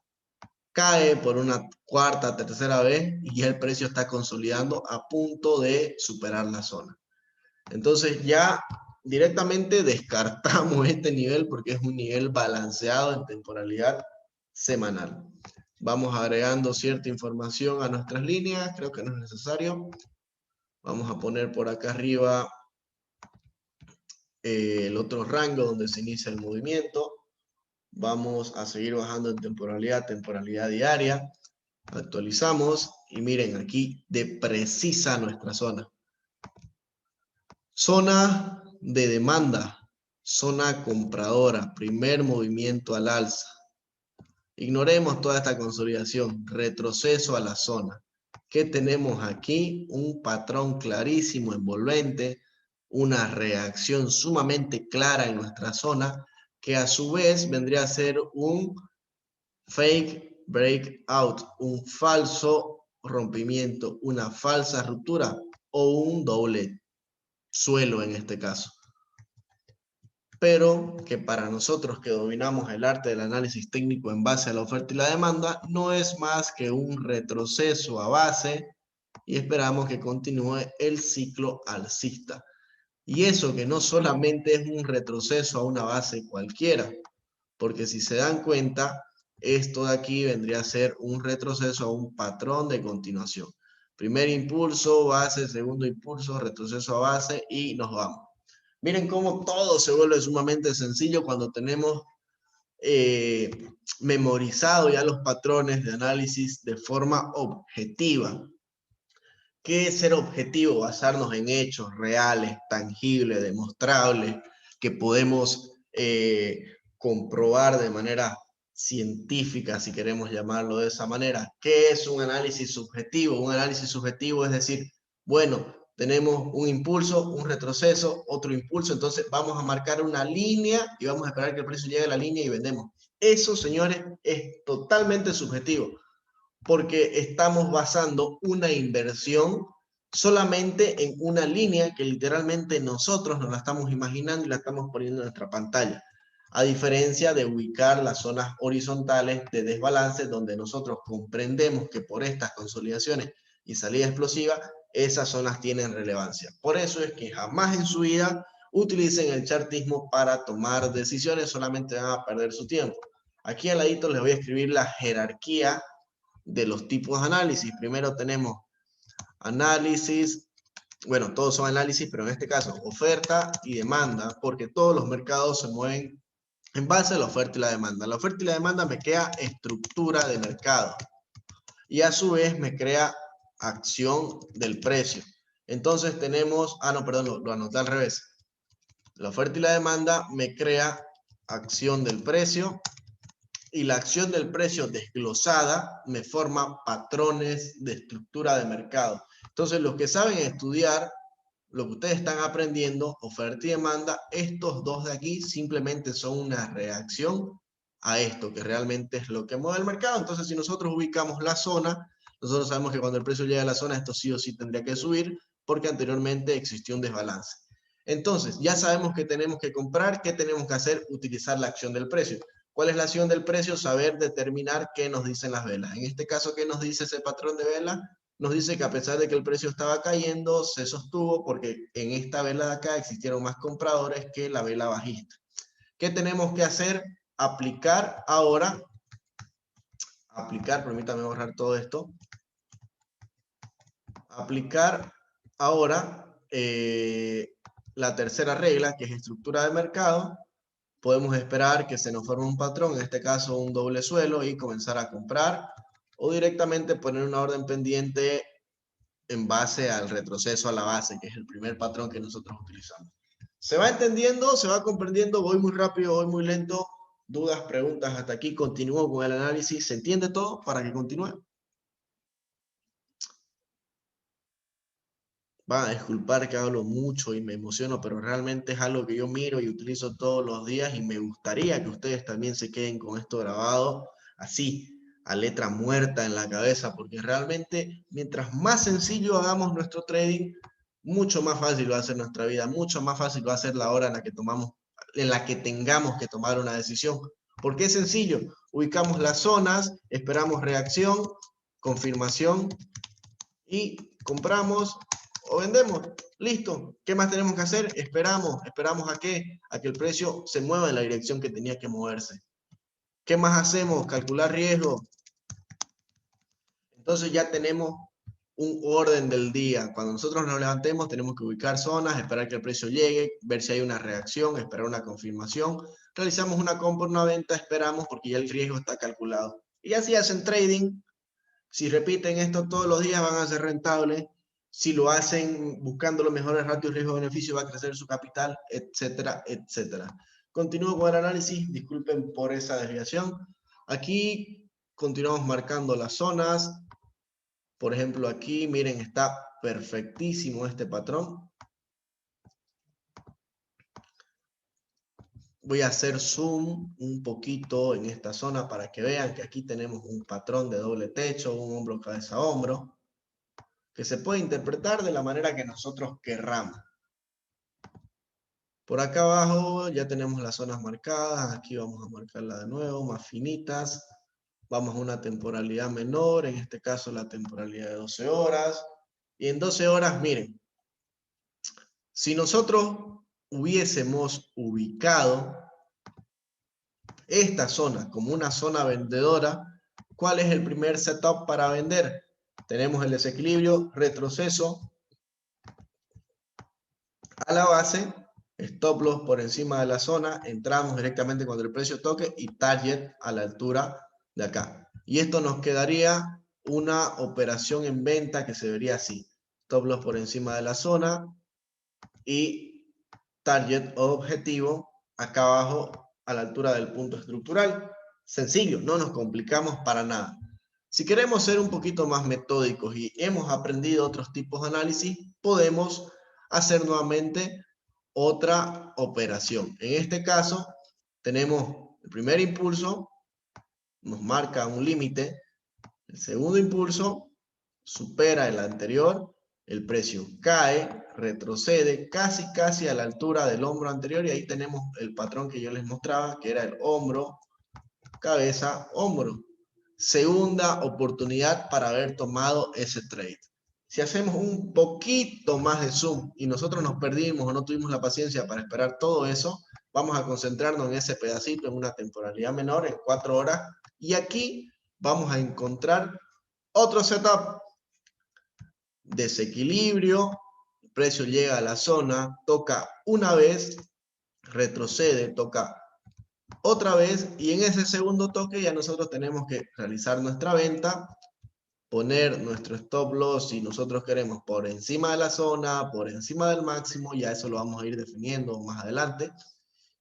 cae por una cuarta, tercera vez y ya el precio está consolidando a punto de superar la zona. Entonces ya directamente descartamos este nivel porque es un nivel balanceado en temporalidad semanal. Vamos agregando cierta información a nuestras líneas, creo que no es necesario. Vamos a poner por acá arriba el otro rango donde se inicia el movimiento. Vamos a seguir bajando en temporalidad diaria. Actualizamos y miren aquí de precisa nuestra zona. Zona de demanda, zona compradora, primer movimiento al alza. Ignoremos toda esta consolidación, retroceso a la zona. ¿Qué tenemos aquí? Un patrón clarísimo, envolvente, una reacción sumamente clara en nuestra zona, que a su vez vendría a ser un fake breakout, un falso rompimiento, una falsa ruptura o un doble suelo en este caso. Pero que para nosotros que dominamos el arte del análisis técnico en base a la oferta y la demanda, no es más que un retroceso a base y esperamos que continúe el ciclo alcista. Y eso que no solamente es un retroceso a una base cualquiera, porque si se dan cuenta, esto de aquí vendría a ser un retroceso a un patrón de continuación. Primer impulso, base, segundo impulso, retroceso a base y nos vamos. Miren cómo todo se vuelve sumamente sencillo cuando tenemos memorizado ya los patrones de análisis de forma objetiva. ¿Qué es ser objetivo? Basarnos en hechos reales, tangibles, demostrables, que podemos comprobar de manera científica, si queremos llamarlo de esa manera. ¿Qué es un análisis subjetivo? Un análisis subjetivo es decir, bueno, tenemos un impulso, un retroceso, otro impulso, entonces vamos a marcar una línea y vamos a esperar que el precio llegue a la línea y vendemos. Eso, señores, es totalmente subjetivo, porque estamos basando una inversión solamente en una línea que literalmente nosotros nos la estamos imaginando y la estamos poniendo en nuestra pantalla. A diferencia de ubicar las zonas horizontales de desbalance, donde nosotros comprendemos que por estas consolidaciones y salida explosiva, esas zonas tienen relevancia. Por eso es que jamás en su vida utilicen el chartismo para tomar decisiones, solamente van a perder su tiempo. Aquí al ladito les voy a escribir la jerarquía de los tipos de análisis. Primero tenemos análisis, bueno, todos son análisis, pero en este caso oferta y demanda, porque todos los mercados se mueven en base a la oferta y la demanda. La oferta y la demanda me crea estructura de mercado y a su vez me crea acción del precio. Entonces tenemos, no, perdón, lo anoté al revés. La oferta y la demanda me crea acción del precio y la acción del precio desglosada me forma patrones de estructura de mercado. Entonces, los que saben estudiar, lo que ustedes están aprendiendo, oferta y demanda, estos dos de aquí simplemente son una reacción a esto, que realmente es lo que mueve el mercado. Entonces, si nosotros ubicamos la zona, nosotros sabemos que cuando el precio llega a la zona, esto sí o sí tendría que subir, porque anteriormente existió un desbalance. Entonces, ya sabemos que tenemos que comprar, ¿qué tenemos que hacer? Utilizar la acción del precio. ¿Cuál es la acción del precio? Saber determinar qué nos dicen las velas. En este caso, ¿qué nos dice ese patrón de vela? Nos dice que a pesar de que el precio estaba cayendo, se sostuvo porque en esta vela de acá existieron más compradores que la vela bajista. ¿Qué tenemos que hacer? Aplicar ahora, permítame borrar todo esto, aplicar ahora la tercera regla, que es estructura de mercado. Podemos esperar que se nos forme un patrón, en este caso un doble suelo, y comenzar a comprar, o directamente poner una orden pendiente en base al retroceso a la base, que es el primer patrón que nosotros utilizamos. ¿Se va entendiendo? ¿Se va comprendiendo? ¿Voy muy rápido? ¿Voy muy lento? ¿Dudas, preguntas hasta aquí? ¿Continúo con el análisis? ¿Se entiende todo para que continúe? Va a disculpar que hablo mucho y me emociono, pero realmente es algo que yo miro y utilizo todos los días y me gustaría que ustedes también se queden con esto grabado así, a letra muerta en la cabeza, porque realmente mientras más sencillo hagamos nuestro trading, mucho más fácil va a ser nuestra vida, mucho más fácil va a ser la hora en la que tengamos que tomar una decisión. Porque es sencillo, ubicamos las zonas, esperamos reacción, confirmación y compramos o vendemos. Listo. ¿Qué más tenemos que hacer? Esperamos. ¿Esperamos a qué? A que el precio se mueva en la dirección que tenía que moverse. ¿Qué más hacemos? Calcular riesgo. Entonces ya tenemos un orden del día. Cuando nosotros nos levantemos tenemos que ubicar zonas, esperar que el precio llegue, ver si hay una reacción, esperar una confirmación. Realizamos una compra, una venta, esperamos porque ya el riesgo está calculado. Y así hacen trading. Si repiten esto todos los días van a ser rentables. Si lo hacen buscando los mejores ratios riesgo-beneficio va a crecer su capital, etcétera, etcétera. Continúo con el análisis. Disculpen por esa desviación. Aquí continuamos marcando las zonas. Por ejemplo, aquí, miren, está perfectísimo este patrón. Voy a hacer zoom un poquito en esta zona para que vean que aquí tenemos un patrón de doble techo, un hombro, cabeza, hombro, que se puede interpretar de la manera que nosotros querramos. Por acá abajo ya tenemos las zonas marcadas. Aquí vamos a marcarla de nuevo, más finitas. Vamos a una temporalidad menor, en este caso la temporalidad de 12 horas. Y en 12 horas, miren, si nosotros hubiésemos ubicado esta zona como una zona vendedora, ¿cuál es el primer setup para vender? Tenemos el desequilibrio, retroceso a la base, stop loss por encima de la zona, entramos directamente cuando el precio toque y target a la altura de acá. Y esto nos quedaría una operación en venta que se vería así. Stop loss por encima de la zona y target o objetivo acá abajo a la altura del punto estructural. Sencillo, no nos complicamos para nada. Si queremos ser un poquito más metódicos y hemos aprendido otros tipos de análisis, podemos hacer nuevamente otra operación. En este caso, tenemos el primer impulso, nos marca un límite, el segundo impulso supera el anterior, el precio cae, retrocede casi a la altura del hombro anterior y ahí tenemos el patrón que yo les mostraba, que era el hombro, cabeza, hombro. Segunda oportunidad para haber tomado ese trade. Si hacemos un poquito más de zoom y nosotros nos perdimos o no tuvimos la paciencia para esperar todo eso, vamos a concentrarnos en ese pedacito, en una temporalidad menor, en 4 horas, y aquí vamos a encontrar otro setup. Desequilibrio, el precio llega a la zona, toca una vez, retrocede, toca otra vez, y en ese segundo toque ya nosotros tenemos que realizar nuestra venta, poner nuestro stop loss si nosotros queremos por encima de la zona, por encima del máximo, ya eso lo vamos a ir definiendo más adelante,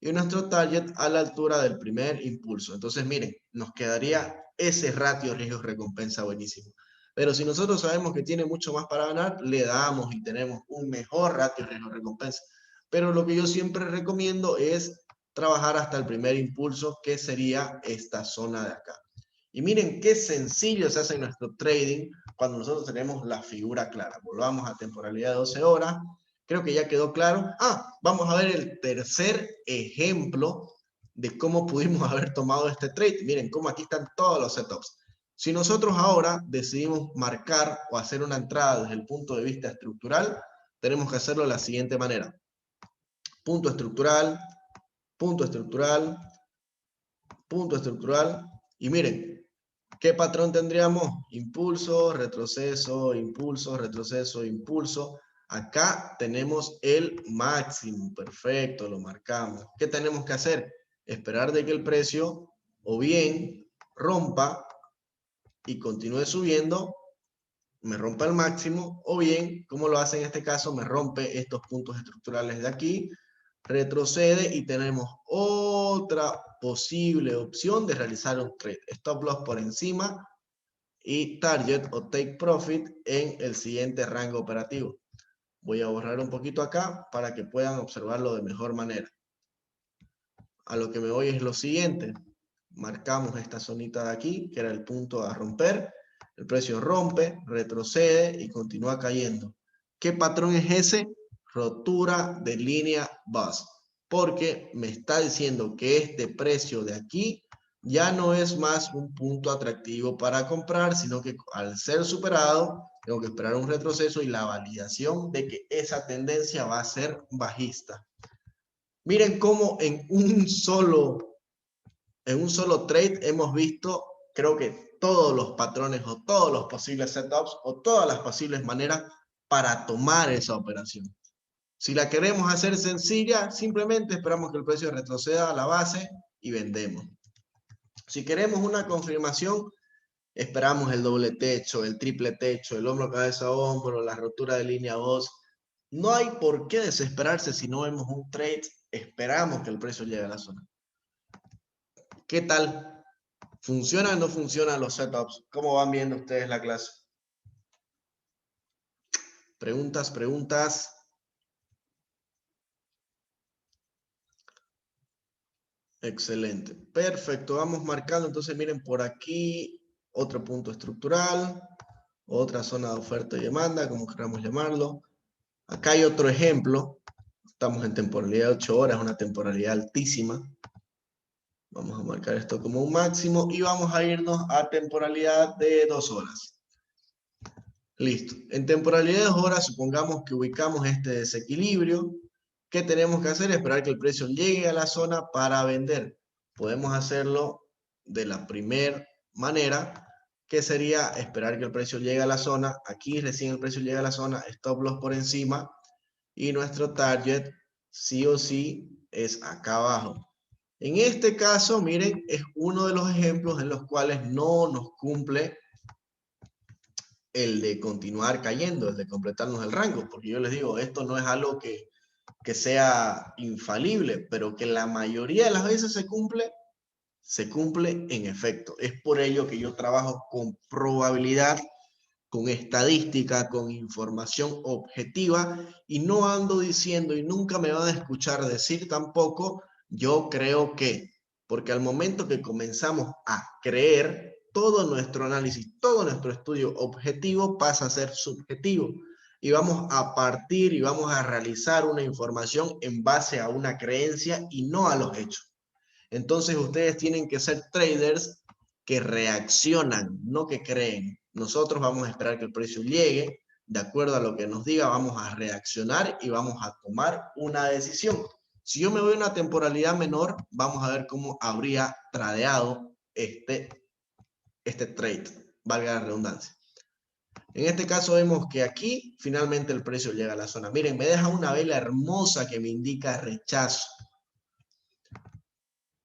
y nuestro target a la altura del primer impulso. Entonces, miren, nos quedaría ese ratio riesgo-recompensa buenísimo. Pero si nosotros sabemos que tiene mucho más para ganar, le damos y tenemos un mejor ratio riesgo-recompensa. Pero lo que yo siempre recomiendo es trabajar hasta el primer impulso, que sería esta zona de acá. Y miren qué sencillo se hace nuestro trading cuando nosotros tenemos la figura clara. Volvamos a temporalidad de 12 horas. Creo que ya quedó claro. Vamos a ver el tercer ejemplo de cómo pudimos haber tomado este trade. Miren cómo aquí están todos los setups. Si nosotros ahora decidimos marcar o hacer una entrada desde el punto de vista estructural, tenemos que hacerlo de la siguiente manera. Punto estructural, punto estructural, punto estructural. Y miren, ¿qué patrón tendríamos? Impulso, retroceso, impulso, retroceso, impulso. Acá tenemos el máximo. Perfecto, lo marcamos. ¿Qué tenemos que hacer? Esperar de que el precio o bien rompa y continúe subiendo, me rompa el máximo, o bien, como lo hace en este caso, me rompe estos puntos estructurales de aquí, retrocede y tenemos otra posible opción de realizar un trade. Stop loss por encima y target o take profit en el siguiente rango operativo. Voy a borrar un poquito acá para que puedan observarlo de mejor manera. A lo que me voy es lo siguiente. Marcamos esta zonita de aquí, que era el punto a romper. El precio rompe, retrocede y continúa cayendo. ¿Qué patrón es ese? Rotura de línea base. Porque me está diciendo que este precio de aquí ya no es más un punto atractivo para comprar, sino que al ser superado, tengo que esperar un retroceso y la validación de que esa tendencia va a ser bajista. Miren cómo en un solo trade hemos visto, creo que todos los patrones o todos los posibles setups o todas las posibles maneras para tomar esa operación. Si la queremos hacer sencilla, simplemente esperamos que el precio retroceda a la base y vendemos. Si queremos una confirmación, esperamos el doble techo, el triple techo, el hombro, cabeza, hombro, la rotura de línea 2. No hay por qué desesperarse si no vemos un trade, esperamos que el precio llegue a la zona. ¿Qué tal? ¿Funcionan o no funcionan los setups? ¿Cómo van viendo ustedes la clase? Preguntas, preguntas. Excelente. Perfecto. Vamos marcando. Entonces, miren por aquí otro punto estructural, otra zona de oferta y demanda, como queramos llamarlo. Acá hay otro ejemplo. Estamos en temporalidad de 8 horas, una temporalidad altísima. Vamos a marcar esto como un máximo y vamos a irnos a temporalidad de 2 horas. Listo. En temporalidad de 2 horas, supongamos que ubicamos este desequilibrio. ¿Qué tenemos que hacer? Esperar que el precio llegue a la zona para vender. Podemos hacerlo de la primera manera, que sería esperar que el precio llegue a la zona. Aquí recién el precio llega a la zona, stop loss por encima. Y nuestro target, sí o sí, es acá abajo. En este caso, miren, es uno de los ejemplos en los cuales no nos cumple el de continuar cayendo, el de completarnos el rango, porque yo les digo, esto no es algo que sea infalible, pero que la mayoría de las veces se cumple en efecto. Es por ello que yo trabajo con probabilidad, con estadística, con información objetiva, y no ando diciendo, y nunca me van a escuchar decir tampoco, yo creo que, porque al momento que comenzamos a creer, todo nuestro análisis, todo nuestro estudio objetivo pasa a ser subjetivo. Y vamos a partir y vamos a realizar una información en base a una creencia y no a los hechos. Entonces ustedes tienen que ser traders que reaccionan, no que creen. Nosotros vamos a esperar que el precio llegue, de acuerdo a lo que nos diga, vamos a reaccionar y vamos a tomar una decisión. Si yo me voy a una temporalidad menor, vamos a ver cómo habría tradeado este trade, valga la redundancia. En este caso vemos que aquí finalmente el precio llega a la zona. Miren, me deja una vela hermosa que me indica rechazo.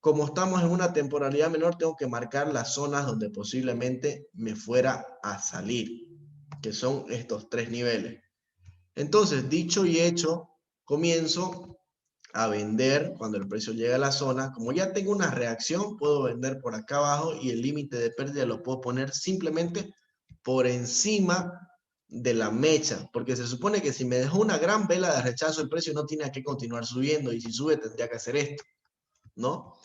Como estamos en una temporalidad menor, tengo que marcar las zonas donde posiblemente me fuera a salir, que son estos 3 niveles. Entonces, dicho y hecho, comienzo a vender cuando el precio llega a la zona. Como ya tengo una reacción, puedo vender por acá abajo y el límite de pérdida lo puedo poner simplemente por encima de la mecha, porque se supone que si me dejó una gran vela de rechazo, el precio no tiene que continuar subiendo, y si sube tendría que hacer esto, ¿no?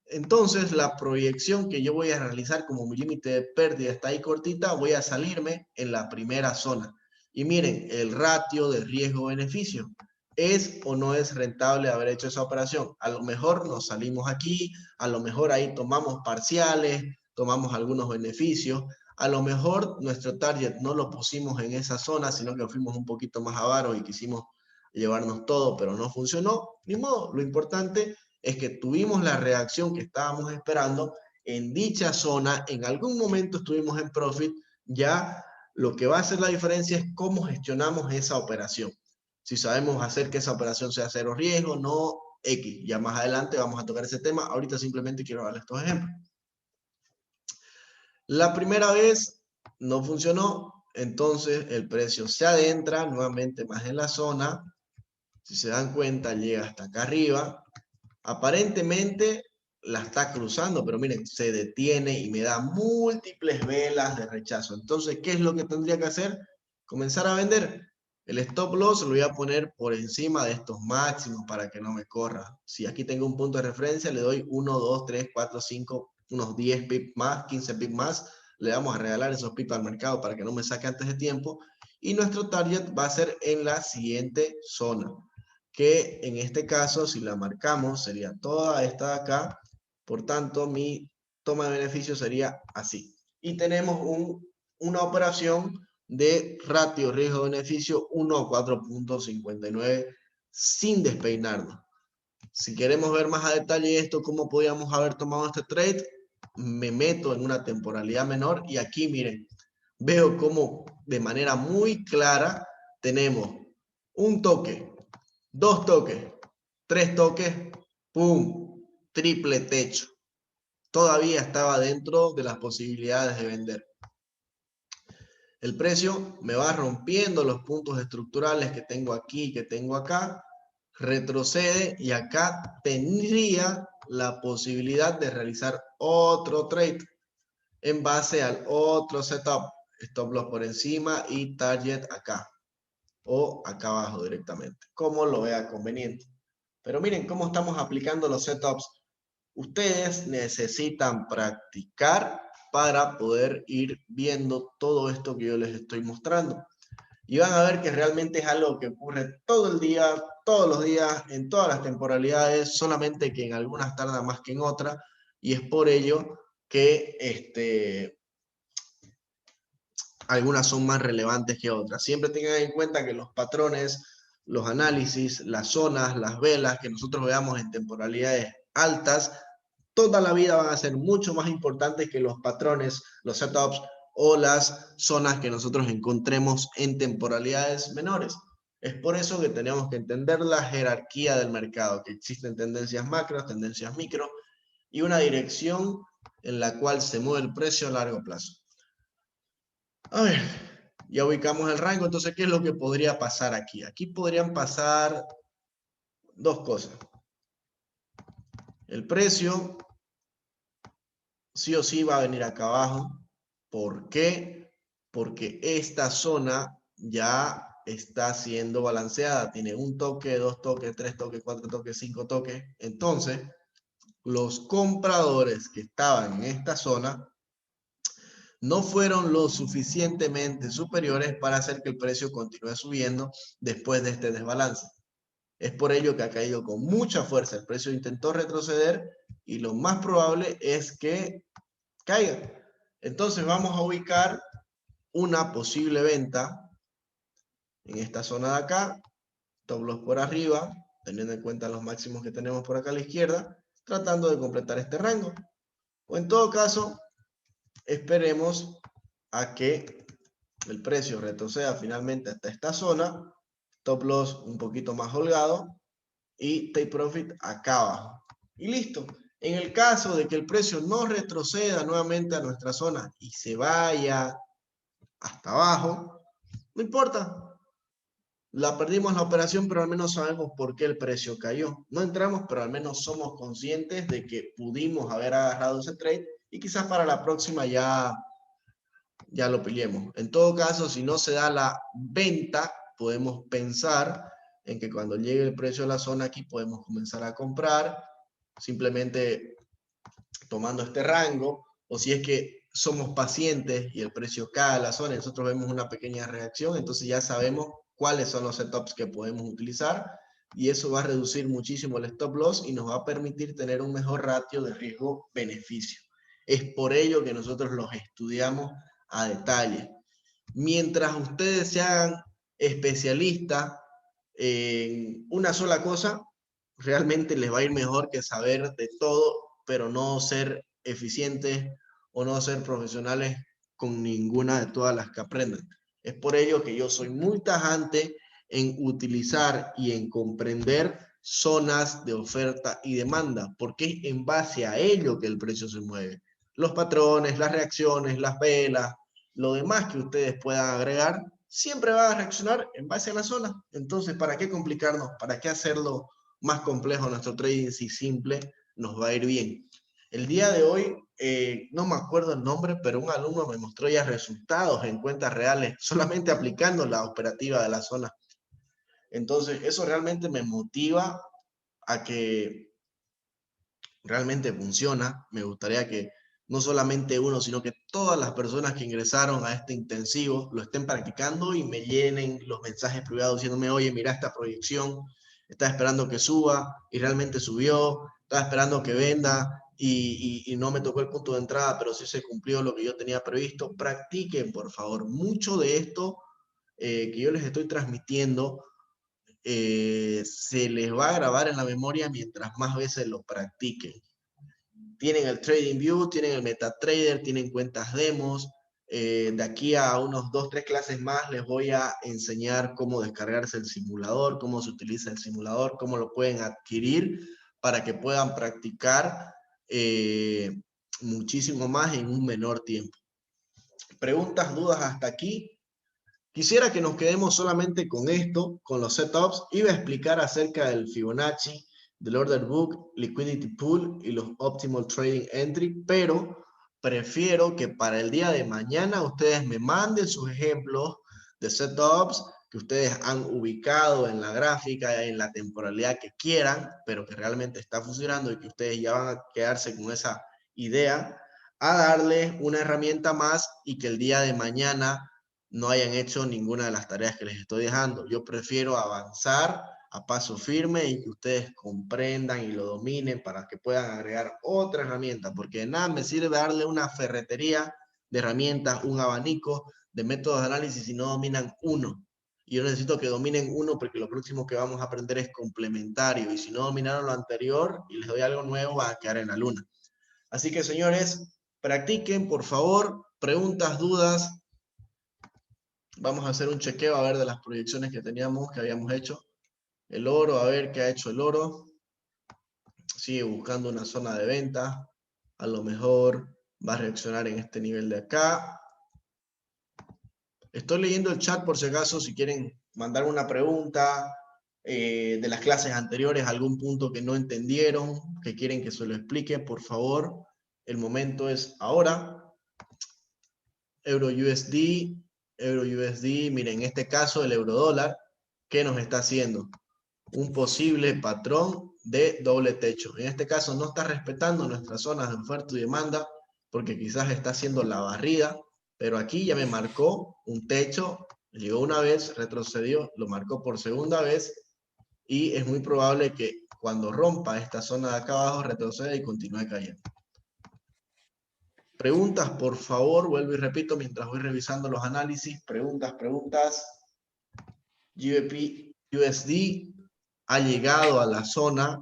Entonces, la proyección que yo voy a realizar como mi límite de pérdida está ahí cortita, voy a salirme en la primera zona. Y miren, el ratio de riesgo-beneficio. ¿Es o no es rentable haber hecho esa operación? A lo mejor nos salimos aquí, a lo mejor ahí tomamos parciales, tomamos algunos beneficios, a lo mejor nuestro target no lo pusimos en esa zona, sino que fuimos un poquito más avaro y quisimos llevarnos todo, pero no funcionó. Ni modo, lo importante es que tuvimos la reacción que estábamos esperando en dicha zona, en algún momento estuvimos en profit, ya lo que va a hacer la diferencia es cómo gestionamos esa operación. Si sabemos hacer que esa operación sea cero riesgo, no X. Ya más adelante vamos a tocar ese tema, ahorita simplemente quiero darles estos ejemplos. La primera vez no funcionó, entonces el precio se adentra nuevamente más en la zona. Si se dan cuenta, llega hasta acá arriba. Aparentemente la está cruzando, pero miren, se detiene y me da múltiples velas de rechazo. Entonces, ¿qué es lo que tendría que hacer? Comenzar a vender. El stop loss lo voy a poner por encima de estos máximos para que no me corra. Si aquí tengo un punto de referencia, le doy 1, 2, 3, 4, 5, unos 10 pips más, 15 pips más. Le vamos a regalar esos pips al mercado para que no me saque antes de tiempo. Y nuestro target va a ser en la siguiente zona, que en este caso, si la marcamos, sería toda esta de acá. Por tanto, mi toma de beneficio sería así. Y tenemos una operación de ratio riesgo-beneficio 1 a 4.59 sin despeinarnos. Si queremos ver más a detalle esto, cómo podíamos haber tomado este trade, me meto en una temporalidad menor y aquí miren, veo cómo de manera muy clara tenemos un toque, 2 toques, 3 toques, ¡pum! Triple techo. Todavía estaba dentro de las posibilidades de vender. El precio me va rompiendo los puntos estructurales que tengo aquí, que tengo acá, retrocede y acá tendría la posibilidad de realizar otro trade en base al otro setup. Stop loss por encima y target acá o acá abajo directamente, como lo vea conveniente. Pero miren cómo estamos aplicando los setups. Ustedes necesitan practicar para poder ir viendo todo esto que yo les estoy mostrando. Y van a ver que realmente es algo que ocurre todo el día, todos los días, en todas las temporalidades, solamente que en algunas tarda más que en otras. Y es por ello que algunas son más relevantes que otras. Siempre tengan en cuenta que los patrones, los análisis, las zonas, las velas que nosotros veamos en temporalidades altas, toda la vida van a ser mucho más importantes que los patrones, los setups o las zonas que nosotros encontremos en temporalidades menores. Es por eso que tenemos que entender la jerarquía del mercado, que existen tendencias macro, tendencias micro y una dirección en la cual se mueve el precio a largo plazo. A ver, ya ubicamos el rango, entonces, ¿qué es lo que podría pasar aquí? Aquí podrían pasar dos cosas. El precio sí o sí va a venir acá abajo. ¿Por qué? Porque esta zona ya está siendo balanceada. Tiene un toque, 2 toques, 3 toques, 4 toques, 5 toques. Entonces, los compradores que estaban en esta zona no fueron lo suficientemente superiores para hacer que el precio continúe subiendo después de este desbalance. Es por ello que ha caído con mucha fuerza. El precio intentó retroceder y lo más probable es que caiga. Entonces vamos a ubicar una posible venta en esta zona de acá, stop loss por arriba, teniendo en cuenta los máximos que tenemos por acá a la izquierda, tratando de completar este rango. O en todo caso, esperemos a que el precio retroceda finalmente hasta esta zona, stop loss un poquito más holgado y take profit acá abajo. Y listo. En el caso de que el precio no retroceda nuevamente a nuestra zona y se vaya hasta abajo, no importa. la perdimos la operación, pero al menos sabemos por qué el precio cayó. No entramos, pero al menos somos conscientes de que pudimos haber agarrado ese trade y quizás para la próxima ya lo pillemos. En todo caso, si no se da la venta, podemos pensar en que cuando llegue el precio de la zona aquí podemos comenzar a comprar, simplemente tomando este rango, o si es que somos pacientes y el precio cae a la zona y nosotros vemos una pequeña reacción, entonces ya sabemos cuáles son los setups que podemos utilizar y eso va a reducir muchísimo el stop loss y nos va a permitir tener un mejor ratio de riesgo-beneficio. Es por ello que nosotros los estudiamos a detalle. Mientras ustedes se hagan especialistas en una sola cosa, realmente les va a ir mejor que saber de todo, pero no ser eficientes o no ser profesionales con ninguna de todas las que aprendan. Es por ello que yo soy muy tajante en utilizar y en comprender zonas de oferta y demanda, porque es en base a ello que el precio se mueve. Los patrones, las reacciones, las velas, lo demás que ustedes puedan agregar, siempre va a reaccionar en base a la zona. Entonces, ¿para qué complicarnos? ¿Para qué hacerlo más complejo nuestro trading si simple nos va a ir bien? El día de hoy, no me acuerdo el nombre, pero un alumno me mostró ya resultados en cuentas reales, solamente aplicando la operativa de la zona. Entonces, eso realmente me motiva a que realmente funciona. Me gustaría que no solamente uno, sino que todas las personas que ingresaron a este intensivo lo estén practicando y me llenen los mensajes privados diciéndome, oye, mira esta proyección, estaba esperando que suba y realmente subió, estaba esperando que venda y no me tocó el punto de entrada, pero sí se cumplió lo que yo tenía previsto. Practiquen, por favor, mucho de esto que yo les estoy transmitiendo. Se les va a grabar en la memoria mientras más veces lo practiquen. Tienen el TradingView, tienen el MetaTrader, tienen cuentas demos. De aquí a unos 2-3 clases más les voy a enseñar cómo descargarse el simulador, cómo se utiliza el simulador, cómo lo pueden adquirir para que puedan practicar muchísimo más en un menor tiempo. Preguntas, dudas hasta aquí. Quisiera que nos quedemos solamente con esto, con los setups. Iba a explicar acerca del Fibonacci, del Order Book, Liquidity Pool y los Optimal Trading Entry, pero prefiero que para el día de mañana ustedes me manden sus ejemplos de setups que ustedes han ubicado en la gráfica, en la temporalidad que quieran, pero que realmente está funcionando y que ustedes ya van a quedarse con esa idea, a darles una herramienta más y que el día de mañana no hayan hecho ninguna de las tareas que les estoy dejando. Yo prefiero avanzar a paso firme y que ustedes comprendan y lo dominen para que puedan agregar otra herramienta, porque de nada me sirve darle una ferretería de herramientas, un abanico de métodos de análisis si no dominan uno. Y yo necesito que dominen uno porque lo próximo que vamos a aprender es complementario. Y si no dominaron lo anterior y les doy algo nuevo, va a quedar en la luna. Así que, señores, practiquen, por favor. Preguntas, dudas. Vamos a hacer un chequeo a ver de las proyecciones que teníamos, que habíamos hecho. El oro, a ver qué ha hecho el oro. Sigue buscando una zona de venta. A lo mejor va a reaccionar en este nivel de acá. Estoy leyendo el chat por si acaso, si quieren mandar una pregunta de las clases anteriores, algún punto que no entendieron, que quieren que se lo explique, por favor. El momento es ahora. Euro USD, miren, en este caso el euro dólar, ¿qué nos está haciendo? Un posible patrón de doble techo. En este caso no está respetando nuestras zonas de oferta y demanda porque quizás está haciendo la barrida, pero aquí ya me marcó un techo, llegó una vez, retrocedió, lo marcó por segunda vez y es muy probable que cuando rompa esta zona de acá abajo retroceda y continúe cayendo. Preguntas, por favor, vuelvo y repito mientras voy revisando los análisis. Preguntas. GBP USD ha llegado a la zona,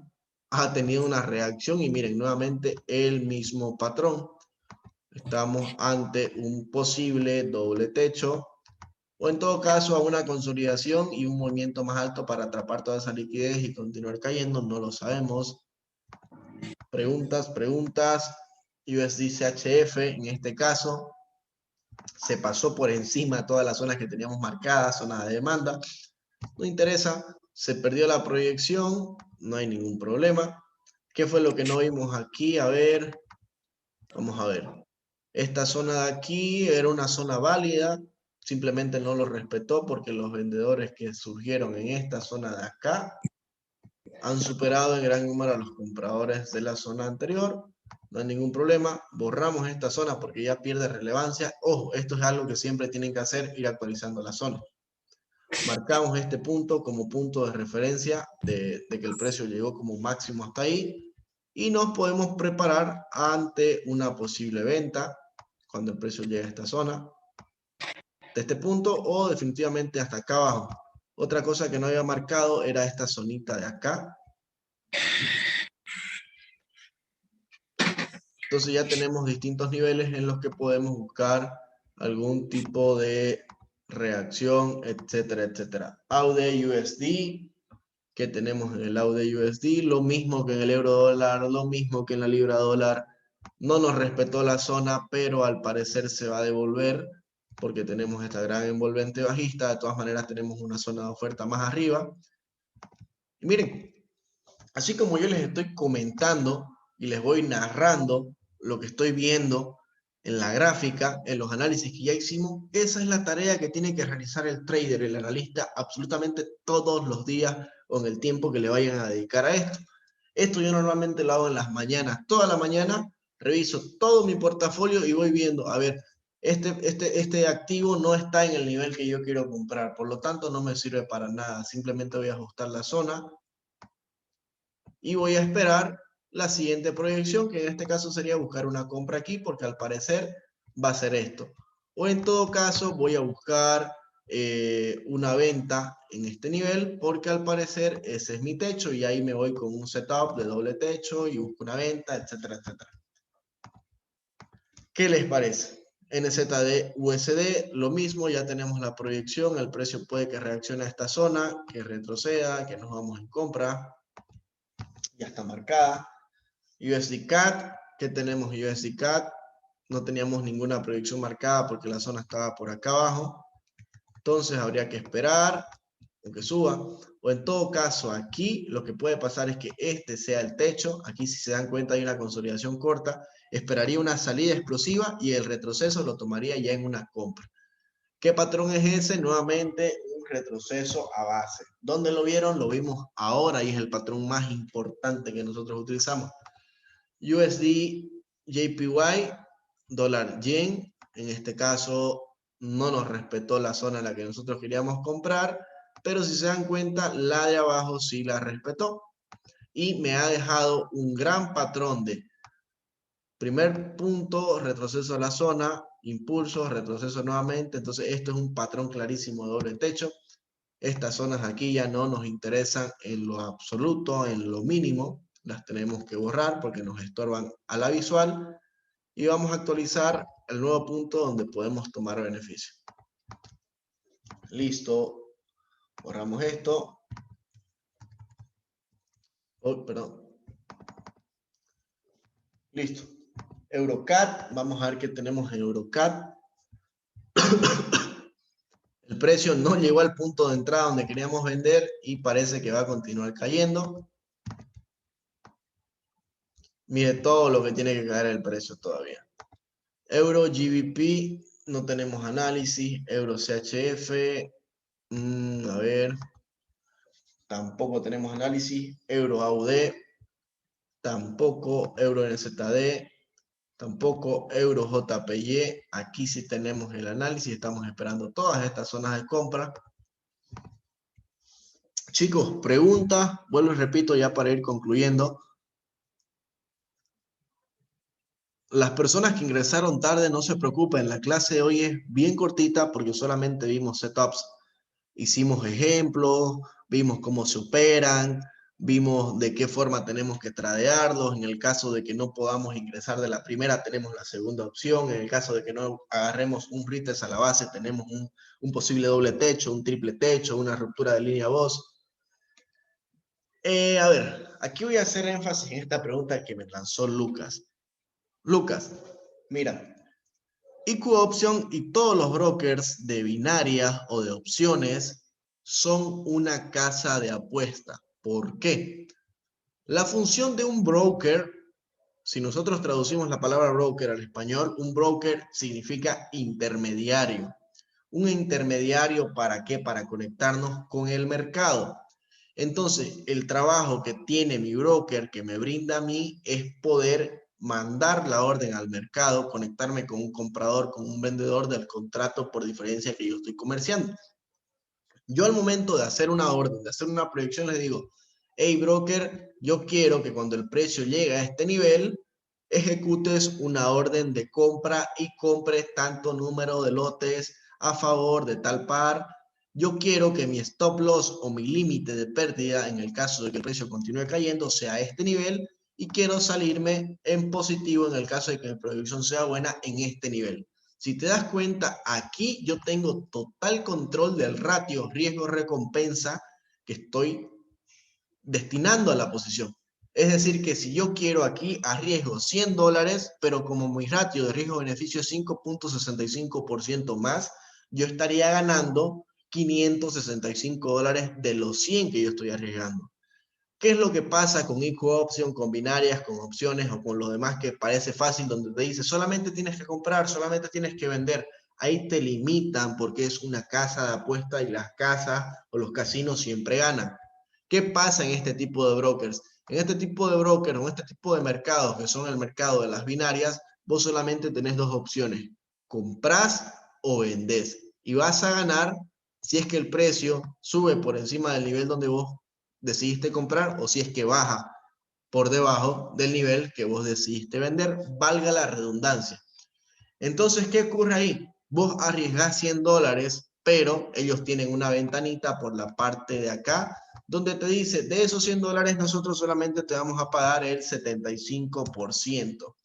ha tenido una reacción y miren, nuevamente el mismo patrón. Estamos ante un posible doble techo o en todo caso a una consolidación y un movimiento más alto para atrapar toda esa liquidez y continuar cayendo, no lo sabemos. Preguntas. USD CHF en este caso se pasó por encima de todas las zonas que teníamos marcadas, zonas de demanda. No interesa, se perdió la proyección, no hay ningún problema. ¿Qué fue lo que no vimos aquí? A ver, vamos a ver. Esta zona de aquí era una zona válida, simplemente no lo respetó porque los vendedores que surgieron en esta zona de acá han superado en gran número a los compradores de la zona anterior. No hay ningún problema, borramos esta zona porque ya pierde relevancia. Ojo, esto es algo que siempre tienen que hacer, ir actualizando la zona. Marcamos este punto como punto de referencia de que el precio llegó como máximo hasta ahí y nos podemos preparar ante una posible venta cuando el precio llegue a esta zona de este punto o definitivamente hasta acá abajo. Otra cosa que no había marcado era esta zonita de acá. Entonces ya tenemos distintos niveles en los que podemos buscar algún tipo de reacción, etcétera, etcétera. AUD USD, que tenemos en el AUD USD, lo mismo que en el euro dólar, lo mismo que en la libra dólar. No nos respetó la zona, pero al parecer se va a devolver porque tenemos esta gran envolvente bajista. De todas maneras tenemos una zona de oferta más arriba. Y miren, así como yo les estoy comentando y les voy narrando lo que estoy viendo en la gráfica, en los análisis que ya hicimos, esa es la tarea que tiene que realizar el trader, el analista, absolutamente todos los días o en el tiempo que le vayan a dedicar a esto. Esto yo normalmente lo hago en las mañanas, toda la mañana, reviso todo mi portafolio y voy viendo, a ver, este activo no está en el nivel que yo quiero comprar, por lo tanto no me sirve para nada, simplemente voy a ajustar la zona, y voy a esperar la siguiente proyección, que en este caso sería buscar una compra aquí, porque al parecer va a ser esto. O en todo caso voy a buscar una venta en este nivel, porque al parecer ese es mi techo, y ahí me voy con un setup de doble techo y busco una venta, etcétera, etcétera. ¿Qué les parece? NZD, USD, lo mismo, ya tenemos la proyección, el precio puede que reaccione a esta zona, que retroceda, que nos vamos en compra, ya está marcada. USD CAD, ¿qué tenemos USD CAD? No teníamos ninguna proyección marcada porque la zona estaba por acá abajo. Entonces habría que esperar o que suba. O en todo caso, aquí lo que puede pasar es que este sea el techo. Aquí, si se dan cuenta, hay una consolidación corta. Esperaría una salida explosiva y el retroceso lo tomaría ya en una compra. ¿Qué patrón es ese? Nuevamente, un retroceso a base. ¿Dónde lo vieron? Lo vimos ahora y es el patrón más importante que nosotros utilizamos. USD, JPY, dólar yen, en este caso no nos respetó la zona en la que nosotros queríamos comprar, pero si se dan cuenta, la de abajo sí la respetó y me ha dejado un gran patrón de primer punto, retroceso a la zona, impulso, retroceso nuevamente. Entonces esto es un patrón clarísimo de doble techo. Estas zonas aquí ya no nos interesan en lo absoluto, en lo mínimo. Las tenemos que borrar porque nos estorban a la visual. Y vamos a actualizar el nuevo punto donde podemos tomar beneficio. Listo. Borramos esto. Oh, perdón. Listo. Eurocat. Vamos a ver qué tenemos en Eurocat. El precio no llegó al punto de entrada donde queríamos vender y parece que va a continuar cayendo. Mire todo lo que tiene que caer el precio todavía. Euro GBP, no tenemos análisis. Euro CHF, a ver, tampoco tenemos análisis. Euro AUD, tampoco. Euro NZD, tampoco. Euro JPY, aquí sí tenemos el análisis. Estamos esperando todas estas zonas de compra. Chicos, preguntas, vuelvo y repito ya para ir concluyendo. Las personas que ingresaron tarde, no se preocupen, la clase de hoy es bien cortita porque solamente vimos setups. Hicimos ejemplos, vimos cómo se operan, vimos de qué forma tenemos que tradearlos. En el caso de que no podamos ingresar de la primera, tenemos la segunda opción. En el caso de que no agarremos un retest a la base, tenemos un posible doble techo, un triple techo, una ruptura de línea voz. A ver, aquí voy a hacer énfasis en esta pregunta que me lanzó Lucas. Lucas, mira, IQ Option y todos los brokers de binarias o de opciones son una casa de apuesta. ¿Por qué? La función de un broker, si nosotros traducimos la palabra broker al español, un broker significa intermediario. Un intermediario, ¿para qué? Para conectarnos con el mercado. Entonces, el trabajo que tiene mi broker, que me brinda a mí, es poder mandar la orden al mercado, conectarme con un comprador, con un vendedor del contrato por diferencia que yo estoy comerciando. Yo al momento de hacer una orden, de hacer una proyección, les digo, hey broker, yo quiero que cuando el precio llegue a este nivel, ejecutes una orden de compra y compres tanto número de lotes a favor de tal par. Yo quiero que mi stop loss o mi límite de pérdida, en el caso de que el precio continúe cayendo, sea este nivel y quiero salirme en positivo en el caso de que mi proyección sea buena en este nivel. Si te das cuenta, aquí yo tengo total control del ratio riesgo-recompensa que estoy destinando a la posición. Es decir, que si yo quiero aquí arriesgo $100, pero como mi ratio de riesgo-beneficio es 5.65% más, yo estaría ganando $565 de los 100 que yo estoy arriesgando. ¿Qué es lo que pasa con IQ Option, con binarias, con opciones o con lo demás que parece fácil, donde te dice solamente tienes que comprar, solamente tienes que vender? Ahí te limitan porque es una casa de apuesta y las casas o los casinos siempre ganan. ¿Qué pasa en este tipo de brokers? En este tipo de brokers o en este tipo de mercados, que son el mercado de las binarias, vos solamente tenés dos opciones: comprás o vendés. Y vas a ganar si es que el precio sube por encima del nivel donde vos decidiste comprar o si es que baja por debajo del nivel que vos decidiste vender, valga la redundancia. Entonces, ¿qué ocurre ahí? Vos arriesgás $100, pero ellos tienen una ventanita por la parte de acá donde te dice, de esos $100 nosotros solamente te vamos a pagar el 75%.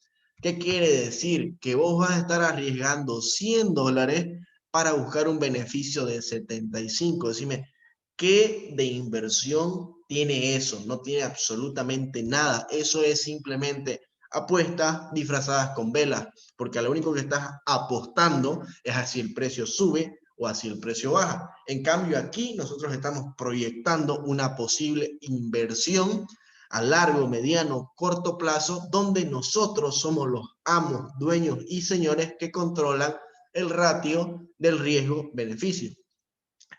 ¿Qué quiere decir? Que vos vas a estar arriesgando $100 para buscar un beneficio de 75. Decime, ¿qué de inversión tiene eso? No tiene absolutamente nada. Eso es simplemente apuestas disfrazadas con velas, porque a lo único que estás apostando es a si el precio sube o a si el precio baja. En cambio, aquí nosotros estamos proyectando una posible inversión a largo, mediano, corto plazo, donde nosotros somos los amos, dueños y señores que controlan el ratio del riesgo-beneficio.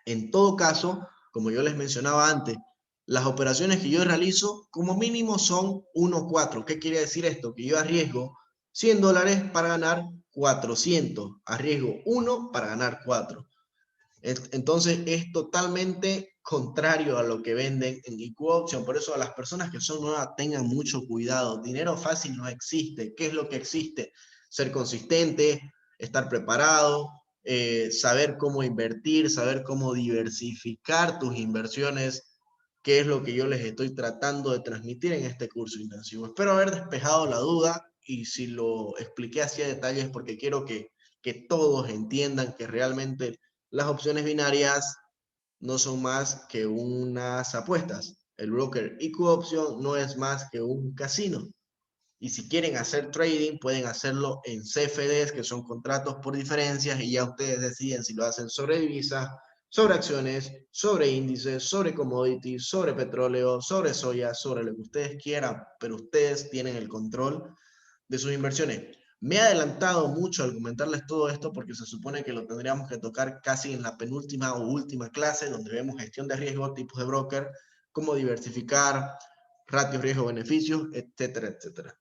En todo caso, como yo les mencionaba antes, las operaciones que yo realizo como mínimo son 1-4. ¿Qué quiere decir esto? Que yo arriesgo $100 para ganar 400. Arriesgo 1 para ganar 4. Entonces es totalmente contrario a lo que venden en IQ Option. Por eso a las personas que son nuevas tengan mucho cuidado. Dinero fácil no existe. ¿Qué es lo que existe? Ser consistente, estar preparado, saber cómo invertir, saber cómo diversificar tus inversiones, que es lo que yo les estoy tratando de transmitir en este curso intensivo. Espero haber despejado la duda y si lo expliqué así a detalle es porque quiero que todos entiendan que realmente las opciones binarias no son más que unas apuestas. El broker IQ Option no es más que un casino. Y si quieren hacer trading, pueden hacerlo en CFDs, que son contratos por diferencias, y ya ustedes deciden si lo hacen sobre divisas, sobre acciones, sobre índices, sobre commodities, sobre petróleo, sobre soya, sobre lo que ustedes quieran, pero ustedes tienen el control de sus inversiones. Me he adelantado mucho al comentarles todo esto porque se supone que lo tendríamos que tocar casi en la penúltima o última clase, donde vemos gestión de riesgo, tipos de broker, cómo diversificar, ratios riesgo-beneficios, etcétera, etcétera.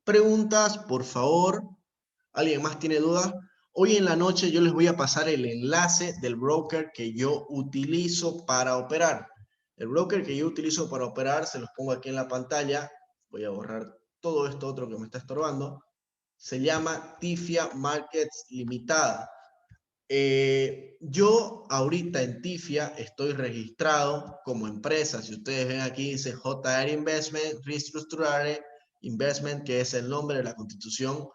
Preguntas, por favor. ¿Alguien más tiene dudas? Hoy en la noche yo les voy a pasar el enlace del broker que yo utilizo para operar. El broker que yo utilizo para operar, se los pongo aquí en la pantalla. Voy a borrar todo esto otro que me está estorbando. Se llama Tifia Markets Limitada. Yo ahorita en Tifia estoy registrado como empresa. Si ustedes ven aquí dice JR Investment, Restructurare Investment, que es el nombre de la constitución